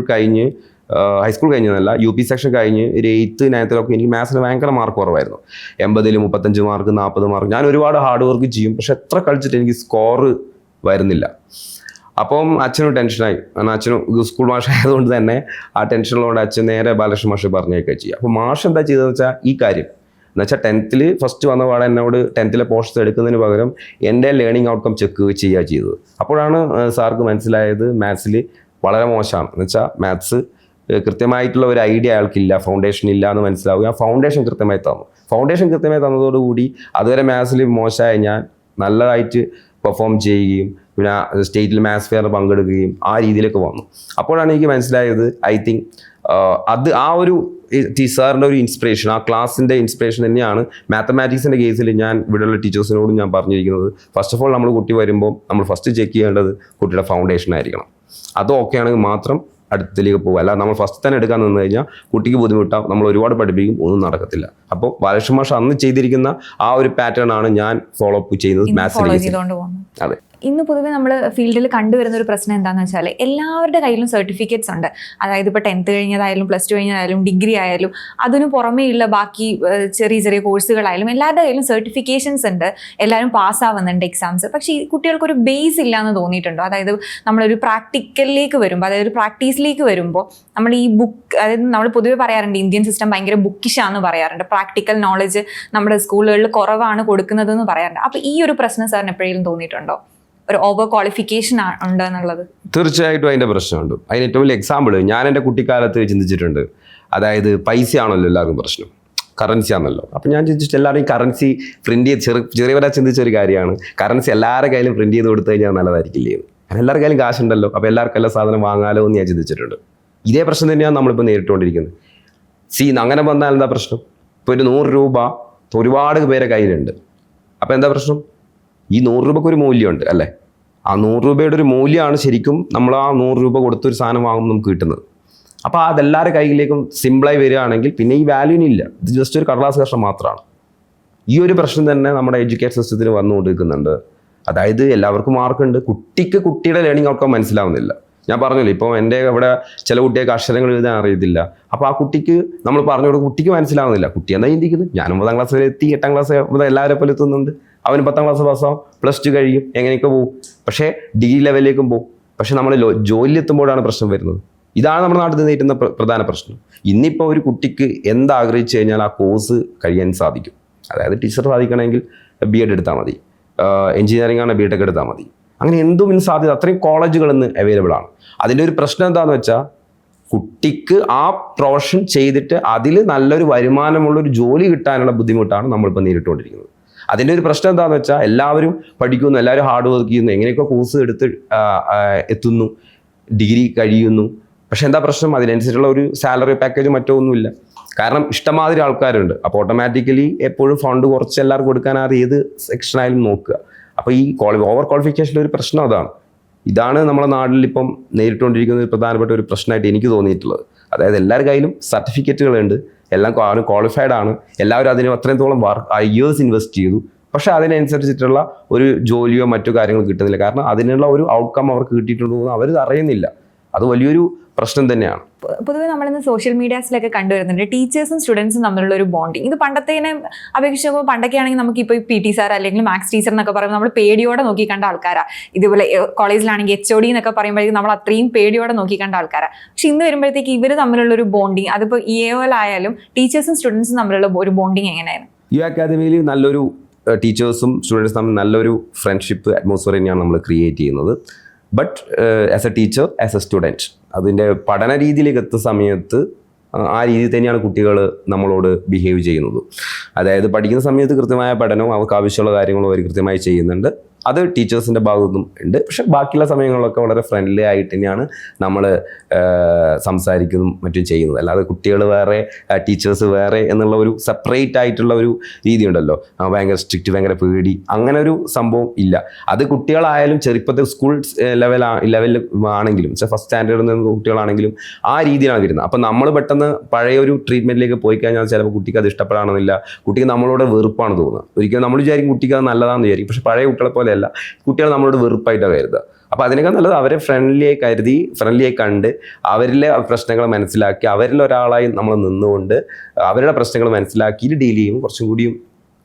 കഴിഞ്ഞതല്ല, UP സെക്ഷൻ കഴിഞ്ഞ് ഒരു 8th 9th എനിക്ക് മാത്സിന് ഭയങ്കര മാർക്ക് കുറവായിരുന്നു. 80-ൽ 35 മാർക്ക് 40 മാർക്ക്. ഞാൻ ഒരുപാട് ഹാർഡ് വർക്ക് ചെയ്യും, പക്ഷെ എത്ര കളിച്ചിട്ട് എനിക്ക് സ്കോർ വരുന്നില്ല. അപ്പം അച്ഛനും ടെൻഷനായി. കാരണം അച്ഛനും സ്കൂൾ മാഷ് ആയതുകൊണ്ട് തന്നെ ആ ടെൻഷനുള്ളതുകൊണ്ട് അച്ഛൻ നേരെ ബാലകൃഷ്ണ മാഷ് പറഞ്ഞേക്കുക ചെയ്യുക. അപ്പോൾ മാഷ് എന്താ ചെയ്തതെന്ന് വെച്ചാൽ ഈ കാര്യം എന്നുവെച്ചാൽ 10th ഫസ്റ്റ് വന്ന പാടെ എന്നോട് 10th പോർഷൻസ് എടുക്കുന്നതിന് പകരം എൻ്റെ ലേണിംഗ് ഔട്ട്കം ചെക്ക് ചെയ്യുക ചെയ്തത്. അപ്പോഴാണ് സാർക്ക് മനസ്സിലായത് മാത്സിൽ വളരെ മോശമാണ്. എന്നുവെച്ചാൽ മാത്സ് കൃത്യമായിട്ടുള്ള ഒരു ഐഡിയ അയാൾക്കില്ല, ഫൗണ്ടേഷൻ ഇല്ല എന്ന് മനസ്സിലാവുക. ആ ഫൗണ്ടേഷൻ കൃത്യമായി തന്നതോടുകൂടി അതുവരെ മാത്സിൽ മോശമായ ഞാൻ നല്ലതായിട്ട് പെർഫോം ചെയ്യുകയും പിന്നെ സ്റ്റേറ്റിൽ മാത്സ് ഫെയർ പങ്കെടുക്കുകയും ആ രീതിയിലേക്ക് വന്നു. അപ്പോഴാണ് എനിക്ക് മനസ്സിലായത്, ഐ തിങ്ക് അത് ആ ഒരു സാറിൻ്റെ ഒരു ഇൻസ്പിറേഷൻ, ആ ക്ലാസ്സിൻ്റെ ഇൻസ്പിറേഷൻ തന്നെയാണ് മാത്തമാറ്റിക്സിൻ്റെ കേസിൽ ഞാൻ ഇവിടെയുള്ള ടീച്ചേഴ്സിനോടും ഞാൻ പറഞ്ഞിരിക്കുന്നത്. ഫസ്റ്റ് ഓഫ് ഓൾ നമ്മൾ കുട്ടി വരുമ്പോൾ നമ്മൾ ഫസ്റ്റ് ചെക്ക് ചെയ്യേണ്ടത് കുട്ടിയുടെ ഫൗണ്ടേഷൻ ആയിരിക്കണം. അത് ഓക്കെ ആണെങ്കിൽ മാത്രം അടുത്തിലേക്ക് പോകുക. അല്ല നമ്മൾ ഫസ്റ്റ് തന്നെ എടുക്കാൻ നിന്ന് കഴിഞ്ഞാൽ കുട്ടിക്ക് ബുദ്ധിമുട്ടാവും, നമ്മൾ ഒരുപാട് പഠിപ്പിക്കും, ഒന്നും നടക്കത്തില്ല. അപ്പോൾ ബാലകൃഷ്ണ മാഷ് അന്ന് ചെയ്തിരിക്കുന്ന ആ ഒരു പാറ്റേൺ ആണ് ഞാൻ ഫോളോ അപ്പ് ചെയ്യുന്നത് മാത്സിൽ. അതെ. ഇന്ന് പൊതുവെ നമ്മൾ ഫീൽഡിൽ കണ്ടുവരുന്ന ഒരു പ്രശ്നം എന്താണെന്ന് വെച്ചാൽ എല്ലാവരുടെ കയ്യിലും സർട്ടിഫിക്കറ്റ്സ് ഉണ്ട്. അതായത് ഇപ്പോൾ 10th കഴിഞ്ഞതായാലും +2 കഴിഞ്ഞതായാലും ഡിഗ്രി ആയാലും അതിന് പുറമേയുള്ള ബാക്കി ചെറിയ ചെറിയ കോഴ്സുകളായാലും എല്ലാവരുടെ കയ്യിലും സർട്ടിഫിക്കേഷൻസ് ഉണ്ട്, എല്ലാവരും പാസ്സാവുന്നുണ്ട് എക്സാംസ്. പക്ഷേ ഈ കുട്ടികൾക്കൊരു ബേസ് ഇല്ല എന്ന് തോന്നിയിട്ടുണ്ടോ? അതായത് നമ്മളൊരു പ്രാക്ടിക്കലിലേക്ക് വരുമ്പോൾ, അതായത് ഒരു പ്രാക്ടീസിലേക്ക് വരുമ്പോൾ നമ്മൾ ഈ ബുക്ക്, അതായത് നമ്മൾ പൊതുവെ പറയാറുണ്ട് ഇന്ത്യൻ സിസ്റ്റം ഭയങ്കര ബുക്കിഷാന്ന് പറയാറുണ്ട്, പ്രാക്ടിക്കൽ നോളജ് നമ്മുടെ സ്കൂളുകളിൽ കുറവാണ് കൊടുക്കുന്നതെന്ന് പറയാറുണ്ട്. അപ്പോൾ ഈ ഒരു പ്രശ്നം സാറിന് എപ്പോഴെങ്കിലും തോന്നിയിട്ടുണ്ടോ, ഒരു ഓവർ ക്വാളിഫിക്കേഷൻ ഉണ്ട് എന്നുള്ളത്? തീർച്ചയായിട്ടും അതിൻ്റെ പ്രശ്നമുണ്ട്. അതിന് ഏറ്റവും വലിയ എക്സാമ്പിൾ ഞാൻ എൻ്റെ കുട്ടിക്കാലത്ത് ചിന്തിച്ചിട്ടുണ്ട്. അതായത് പൈസയാണല്ലോ എല്ലാവർക്കും പ്രശ്നം, കറൻസി ആണല്ലോ. അപ്പം ഞാൻ ചിന്തിച്ചിട്ട് എല്ലാവരും കറൻസി പ്രിൻറ്റ് ചെയ്ത് ചെറിയവരാ ചിന്തിച്ച ഒരു കാര്യമാണ്, കറൻസി എല്ലാവരുടെ കയ്യിലും പ്രിൻറ്റ് ചെയ്ത് കൊടുത്തു കഴിഞ്ഞാൽ നല്ലതായിരിക്കില്ലേ എന്ന്. കാരണം എല്ലാവരുടെ കയ്യിലും കാശുണ്ടല്ലോ, അപ്പോൾ എല്ലാവർക്കും എല്ലാ സാധനം വാങ്ങാലോ എന്ന് ഞാൻ ചിന്തിച്ചിട്ടുണ്ട്. ഇതേ പ്രശ്നം തന്നെയാണ് നമ്മളിപ്പോൾ നേരിട്ടുകൊണ്ടിരിക്കുന്നത്. അങ്ങനെ വന്നാൽ എന്താ പ്രശ്നം? ഇപ്പോൾ ഒരു 100 രൂപ ഒരുപാട് പേരെ കയ്യിലുണ്ട്. അപ്പോൾ എന്താ പ്രശ്നം? ഈ 100 രൂപയ്ക്ക് ഒരു മൂല്യമുണ്ട് അല്ലേ? ആ 100 രൂപയുടെ ഒരു മൂല്യമാണ് ശരിക്കും നമ്മൾ ആ 100 രൂപ കൊടുത്തൊരു സാധനം വാങ്ങുമ്പോൾ നമുക്ക് കിട്ടുന്നത്. അപ്പോൾ അതെല്ലാവരുടെ കയ്യിലേക്കും സിമ്പിളായി വരികയാണെങ്കിൽ പിന്നെ ഈ വാല്യൂനില്ല, ഇത് ജസ്റ്റ് ഒരു കടലാസ് കഷ്ണം മാത്രമാണ്. ഈ ഒരു പ്രശ്നം തന്നെ നമ്മുടെ എഡ്യൂക്കേഷൻ സിസ്റ്റത്തിന് വന്നുകൊണ്ടിരിക്കുന്നുണ്ട്. അതായത് എല്ലാവർക്കും മാർക്കുണ്ട്, കുട്ടിക്ക് കുട്ടിയുടെ ലേണിംഗ് ഔട്ട്കം മനസ്സിലാവുന്നില്ല. ഞാൻ പറഞ്ഞില്ല, ഇപ്പോൾ എൻ്റെ ഇവിടെ ചില കുട്ടികൾക്ക് അക്ഷരങ്ങൾ എഴുതാൻ അറിയത്തില്ല. അപ്പോൾ ആ കുട്ടിക്ക് നമ്മൾ പറഞ്ഞു കൊടുക്കും, കുട്ടിക്ക് മനസ്സിലാവുന്നില്ല. കുട്ടി എന്താ ചിന്തിക്കുന്നത്, ഞാൻ 9ാം ക്ലാസ് വരെ എത്തി, 8ാം ക്ലാസ് എല്ലാവരെ പോലെ എത്തുന്നുണ്ട്, അവന് 10ാം ക്ലാസ് പാസ്സാവും, +2 കഴിയും, എങ്ങനെയൊക്കെ പോകും, പക്ഷേ ഡിഗ്രി ലെവലിലേക്കും പോകും. പക്ഷെ നമ്മൾ ജോലിയിലെത്തുമ്പോഴാണ് പ്രശ്നം വരുന്നത്. ഇതാണ് നമ്മുടെ നാട്ടിൽ നേരിടുന്ന പ്രധാന പ്രശ്നം. ഇന്നിപ്പോൾ ഒരു കുട്ടിക്ക് എന്താഗ്രഹിച്ചു കഴിഞ്ഞാൽ ആ കോഴ്സ് കഴിയാൻ സാധിക്കും. അതായത് ടീച്ചർ സാധിക്കണമെങ്കിൽ B.Ed എടുത്താൽ മതി, എഞ്ചിനീയറിംഗ് ആണ് B.Tech എടുത്താൽ മതി, അങ്ങനെ എന്തും ഇന്ന് സാധ്യത, അത്രയും കോളേജുകൾ ഇന്ന് അവൈലബിൾ ആണ്. അതിൻ്റെ ഒരു പ്രശ്നം എന്താണെന്ന് വെച്ചാൽ കുട്ടിക്ക് ആ പ്രൊഫഷൻ ചെയ്തിട്ട് അതിൽ നല്ലൊരു വരുമാനമുള്ളൊരു ജോലി കിട്ടാനുള്ള ബുദ്ധിമുട്ടാണ് നമ്മളിപ്പോൾ നേരിട്ടുകൊണ്ടിരിക്കുന്നത്. അതിൻ്റെ ഒരു പ്രശ്നം എന്താണെന്ന് വെച്ചാൽ എല്ലാവരും പഠിക്കുന്നു, എല്ലാവരും ഹാർഡ് വർക്ക് ചെയ്യുന്നു, എങ്ങനെയൊക്കെ കോഴ്സ് എടുത്ത് എത്തുന്നു, ഡിഗ്രി കഴിയുന്നു. പക്ഷെ എന്താ പ്രശ്നം? അതിനനുസരിച്ചുള്ള ഒരു സാലറി പാക്കേജ് മറ്റോ ഒന്നുമില്ല. കാരണം ഇഷ്ടമാതിരി ആൾക്കാരുണ്ട്. അപ്പോൾ ഓട്ടോമാറ്റിക്കലി എപ്പോഴും ഫണ്ട് കുറച്ച് എല്ലാവർക്കും കൊടുക്കാൻ ഏത് സെക്ഷനായാലും നോക്കുക. അപ്പോൾ ഈ ഓവർ ക്വാളിഫിക്കേഷൻ്റെ ഒരു പ്രശ്നം അതാണ്. ഇതാണ് നമ്മുടെ നാട്ടിൽ ഇപ്പം നേരിട്ടുകൊണ്ടിരിക്കുന്ന ഒരു പ്രധാനപ്പെട്ട ഒരു പ്രശ്നമായിട്ട് എനിക്ക് തോന്നിയിട്ടുള്ളത്. അതായത് എല്ലാവരുടെ കയ്യിലും സർട്ടിഫിക്കറ്റുകളുണ്ട്, എല്ലാം ക്വാളിഫൈഡ് ആണ്, എല്ലാവരും അതിന് അത്രത്തോളം ഇയേഴ്സ് ഇൻവെസ്റ്റ് ചെയ്തു, പക്ഷെ അതിനനുസരിച്ചിട്ടുള്ള ഒരു ജോലിയോ മറ്റു കാര്യങ്ങളോ കിട്ടുന്നില്ല. കാരണം അതിനുള്ള ഒരു ഔട്ട്കം അവർക്ക് കിട്ടിയിട്ടുണ്ടോ എന്ന് അവർ അറിയുന്നില്ല. അത് വലിയൊരു പ്രശ്നം തന്നെയാണ്. പൊതുവെ നമ്മളിന്ന് സോഷ്യൽ മീഡിയാസിലൊക്കെ കണ്ടുവരുന്നുണ്ട് ടീച്ചേഴ്സും സ്റ്റുഡൻസും തമ്മിലുള്ള ഒരു ബോണ്ടിങ്. ഇത് പണ്ടത്തേനെ അപേക്ഷിച്ച് പണ്ടൊക്കെ ആണെങ്കിൽ നമുക്കിപ്പോൾ PT സാർ അല്ലെങ്കിൽ മാത്സ് ടീച്ചർ എന്നൊക്കെ പറയുമ്പോൾ നമ്മൾ പേടിയോടെ നോക്കി കണ്ട ആൾക്കാരാണ്. ഇതുപോലെ കോളേജിലാണെങ്കിൽ HOD എന്നൊക്കെ പറയുമ്പോഴേക്കും നമ്മൾ അത്രയും പേടിയോടെ നോക്കി കണ്ട ആൾക്കാരാണ്. പക്ഷെ ഇന്ന് വരുമ്പോഴത്തേക്ക് ഇവർ തമ്മിലുള്ള ഒരു ബോണ്ടിങ്, അതിപ്പോൾ EAOL ആയാലും ടീച്ചേഴ്സും സ്റ്റുഡൻസും തമ്മിലുള്ള ഒരു ബോണ്ടിങ് എങ്ങനെയാണ്? ഈ അക്കാദമിയിൽ നല്ലൊരു ടീച്ചേഴ്സും സ്റ്റുഡൻസും തമ്മിൽ നല്ലൊരു ഫ്രണ്ട്ഷിപ്പ് അറ്റ്മോസ്ഫിയർ തന്നെയാണ് നമ്മൾ ക്രിയേറ്റ് ചെയ്യുന്നത്. But as A teacher, as A student, അതിൻ്റെ പഠന രീതിയിലേക്ക് എത്തുന്ന സമയത്ത് ആ രീതിയിൽ തന്നെയാണ് കുട്ടികൾ നമ്മളോട് ബിഹേവ് ചെയ്യുന്നത്. അതായത് പഠിക്കുന്ന സമയത്ത് കൃത്യമായ പഠനവും അവർക്ക് ആവശ്യമുള്ള കാര്യങ്ങളും അവർ കൃത്യമായി ചെയ്യുന്നുണ്ട്. അത് ടീച്ചേഴ്സിൻ്റെ ഭാഗത്തും ഉണ്ട്. പക്ഷെ ബാക്കിയുള്ള സമയങ്ങളിലൊക്കെ വളരെ ഫ്രണ്ട്ലി ആയിട്ട് തന്നെയാണ് നമ്മൾ സംസാരിക്കുന്നതും മറ്റും ചെയ്യുന്നത്. അല്ലാതെ കുട്ടികൾ വേറെ ടീച്ചേഴ്സ് വേറെ എന്നുള്ള ഒരു സെപ്പറേറ്റ് ആയിട്ടുള്ള ഒരു രീതി ഉണ്ടല്ലോ, ഭയങ്കര സ്ട്രിക്റ്റ്, ഭയങ്കര പേടി, അങ്ങനെ ഒരു സംഭവം ഇല്ല. അത് കുട്ടികളായാലും ചെറുപ്പത്തിൽ സ്കൂൾ ലെവലിൽ ആണെങ്കിലും ഫസ്റ്റ് സ്റ്റാൻഡേർഡിൽ നിന്ന് കുട്ടികളാണെങ്കിലും ആ രീതിയിലാണ് വരുന്നത്. അപ്പം നമ്മൾ പെട്ടെന്ന് പഴയ ഒരു ട്രീറ്റ്മെൻറ്റിലേക്ക് പോയി കഴിഞ്ഞാൽ ചിലപ്പോൾ കുട്ടിക്ക് അത് ഇഷ്ടപ്പെടാണമെന്നില്ല, കുട്ടിക്ക് നമ്മളോട് വെറുപ്പാണ് തോന്നുന്നത്. ഒരിക്കലും നമ്മൾ വിചാരിക്കും കുട്ടിക്ക് അത് നല്ലതാണെന്ന് വിചാരിക്കും, പക്ഷെ പഴയ കുട്ടികളെ പോലെയല്ല, കുട്ടികൾ നമ്മളോട് വെറുപ്പായിട്ടാണ് കരുതുക. അപ്പോൾ അതിനേക്കാൾ നല്ലത് അവരെ ഫ്രണ്ട്ലിയായി കരുതി, ഫ്രണ്ട്ലിയായി കണ്ട്, അവരിലെ പ്രശ്നങ്ങൾ മനസ്സിലാക്കി, അവരിൽ ഒരാളായി നമ്മൾ നിന്നുകൊണ്ട് അവരുടെ പ്രശ്നങ്ങൾ മനസ്സിലാക്കിയിട്ട് ഡീൽ ചെയ്യും കുറച്ചും കൂടിയും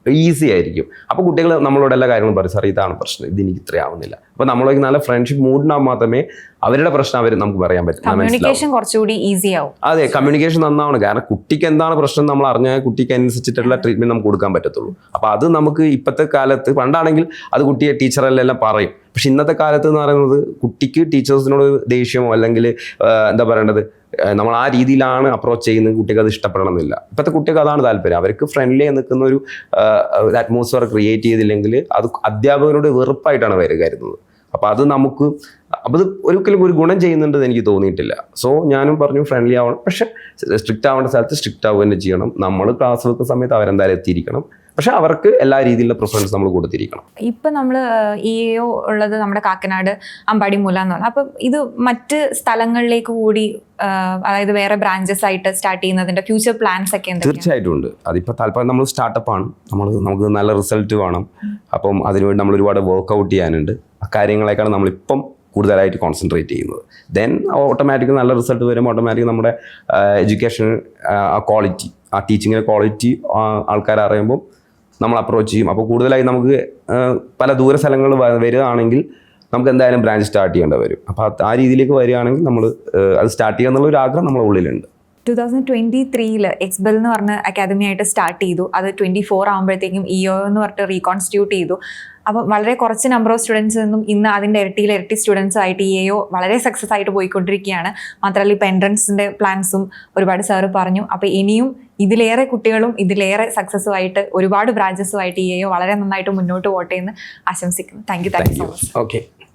ഈസി ആയിരിക്കും. അപ്പോൾ കുട്ടികൾ നമ്മളോട് എല്ലാ കാര്യങ്ങളും പറയും, സാർ ഇതാണ് പ്രശ്നം, ഇത് എനിക്ക് ഇത്രയാവുന്നില്ല. അപ്പോൾ നമ്മളൊക്കെ നല്ല ഫ്രണ്ട്ഷിപ്പ് മൂഡിനാകുമ്പോൾ മാത്രമേ അവരുടെ പ്രശ്നം അവർ നമുക്ക് പറയാൻ പറ്റും. കമ്മ്യൂണിക്കേഷൻ കുറച്ചുകൂടി ഈസി ആവും. അതെ, കമ്മ്യൂണിക്കേഷൻ നന്നാവണം. കാരണം കുട്ടിക്ക് എന്താണ് പ്രശ്നം നമ്മൾ അറിഞ്ഞാൽ കുട്ടിക്ക് അനുസരിച്ചിട്ടുള്ള ട്രീറ്റ്മെന്റ് നമുക്ക് കൊടുക്കാൻ പറ്റത്തുള്ളൂ. അപ്പോൾ അത് നമുക്ക് ഇപ്പോഴത്തെ കാലത്ത്, പണ്ടാണെങ്കിൽ അത് കുട്ടിയെ ടീച്ചറെല്ലാം പറയും, പക്ഷെ ഇന്നത്തെ കാലത്ത് എന്ന് പറയുന്നത് കുട്ടിക്ക് ടീച്ചേഴ്സിനോട് ദേഷ്യമോ അല്ലെങ്കിൽ എന്താ പറയേണ്ടത്, നമ്മൾ ആ രീതിയിലാണ് അപ്രോച്ച് ചെയ്യുന്നത്. കുട്ടിക്ക് അത് ഇഷ്ടപ്പെടണമെന്നില്ല. ഇപ്പോഴത്തെ കുട്ടിക്ക് അതാണ് താല്പര്യം. അവർക്ക് ഫ്രണ്ട്ലി നിൽക്കുന്ന ഒരു അറ്റ്മോസ്ഫിയർ ക്രിയേറ്റ് ചെയ്തില്ലെങ്കിൽ അത് അധ്യാപകരോട് വെറുപ്പായിട്ടാണ് അവർ കരുതുന്നത്. അപ്പോൾ അത് നമുക്ക് അത് ഒരിക്കലും ഒരു ഗുണം ചെയ്യുന്നുണ്ടെന്ന് എനിക്ക് തോന്നിയിട്ടില്ല. സോ ഞാനും പറഞ്ഞു ഫ്രണ്ട്ലി ആവണം, പക്ഷെ സ്ട്രിക്റ്റ് ആവേണ്ട സ്ഥലത്ത് സ്ട്രിക്റ്റ് ആവുക തന്നെ ചെയ്യണം. നമ്മൾ ക്ലാസ് വെക്കുന്ന സമയത്ത് അവരെന്തായാലും എത്തിയിരിക്കണം, പക്ഷെ അവർക്ക് എല്ലാ രീതിയിലുള്ള പ്രിഫറൻസ് നമ്മൾ കൊടുത്തിരിക്കണം. ഇപ്പം നമ്മൾ EAO ഉള്ളത് നമ്മുടെ കാക്കനാട് അമ്പാടിമൂല എന്ന് പറഞ്ഞാൽ, അപ്പം ഇത് മറ്റ് സ്ഥലങ്ങളിലേക്ക് കൂടി, അതായത് വേറെ ബ്രാഞ്ചസ് ആയിട്ട് സ്റ്റാർട്ട് ചെയ്യുന്നതിന്റെ ഫ്യൂച്ചർ പ്ലാൻസ് ഒക്കെ എന്തൊക്കെയാണ്? തീർച്ചയായിട്ടും ഉണ്ട്. അതിപ്പോൾ താല്പര്യം, നമ്മൾ സ്റ്റാർട്ടപ്പാണ്, നമുക്ക് നല്ല റിസൾട്ട് വേണം. അപ്പം അതിനുവേണ്ടി നമ്മൾ ഒരുപാട് വർക്കൗട്ട് ചെയ്യാനുണ്ട്. ആ കാര്യങ്ങളെക്കാണ് നമ്മളിപ്പം കൂടുതലായിട്ട് കോൺസെൻട്രേറ്റ് ചെയ്യുന്നത്. ദെൻ ഓട്ടോമാറ്റിക് നല്ല റിസൾട്ട് വരുമ്പോൾ ഓട്ടോമാറ്റിക് നമ്മുടെ എഡ്യൂക്കേഷൻ ക്വാളിറ്റി, ആ ടീച്ചിങ്ങിൻ്റെ ക്വാളിറ്റി ആൾക്കാർ അറിയുമ്പോൾ നമ്മൾ അപ്രോച്ച് ചെയ്യും. അപ്പോൾ കൂടുതലായി നമുക്ക് പല ദൂര സ്ഥലങ്ങൾ വരികയാണെങ്കിൽ നമുക്ക് എന്തായാലും ബ്രാഞ്ച് സ്റ്റാർട്ട് ചെയ്യേണ്ടി വരും. അപ്പോൾ ആ രീതിയിലേക്ക് വരികയാണെങ്കിൽ നമ്മൾ അത് സ്റ്റാർട്ട് ചെയ്യുക എന്നുള്ള ഒരു ആഗ്രഹം നമ്മുടെ ഉള്ളിലുണ്ട്. 2023 എക്സ്ബെൽ എന്ന് പറഞ്ഞ അക്കാദമി ആയിട്ട് സ്റ്റാർട്ട് ചെയ്തു. അത് 24 ആകുമ്പോഴത്തേക്കും EO എന്ന് പറഞ്ഞിട്ട് റീകോൺസ്റ്റിറ്റ്യൂട്ട് ചെയ്തു. അപ്പോൾ വളരെ കുറച്ച് നമ്പർ ഓഫ് സ്റ്റുഡൻസ് നിന്നും ഇന്ന് അതിൻ്റെ ഇരട്ടി സ്റ്റുഡൻസ് ആയിട്ട് EAO വളരെ സക്സസ് ആയിട്ട് പോയിക്കൊണ്ടിരിക്കുകയാണ്. മാത്രമല്ല ഇപ്പോൾ എൻട്രൻസിൻ്റെ പ്ലാൻസും ഒരുപാട് സാറ് പറഞ്ഞു. അപ്പോൾ ഇനിയും ഇതിലേറെ കുട്ടികളും ഇതിലേറെ സക്സസ്സും ആയിട്ട് ഒരുപാട് ബ്രാഞ്ചസും ആയിട്ട് EAO വളരെ നന്നായിട്ട് മുന്നോട്ട് പോട്ടെ എന്ന് ആശംസിക്കുന്നു. Thank you so much. Okay.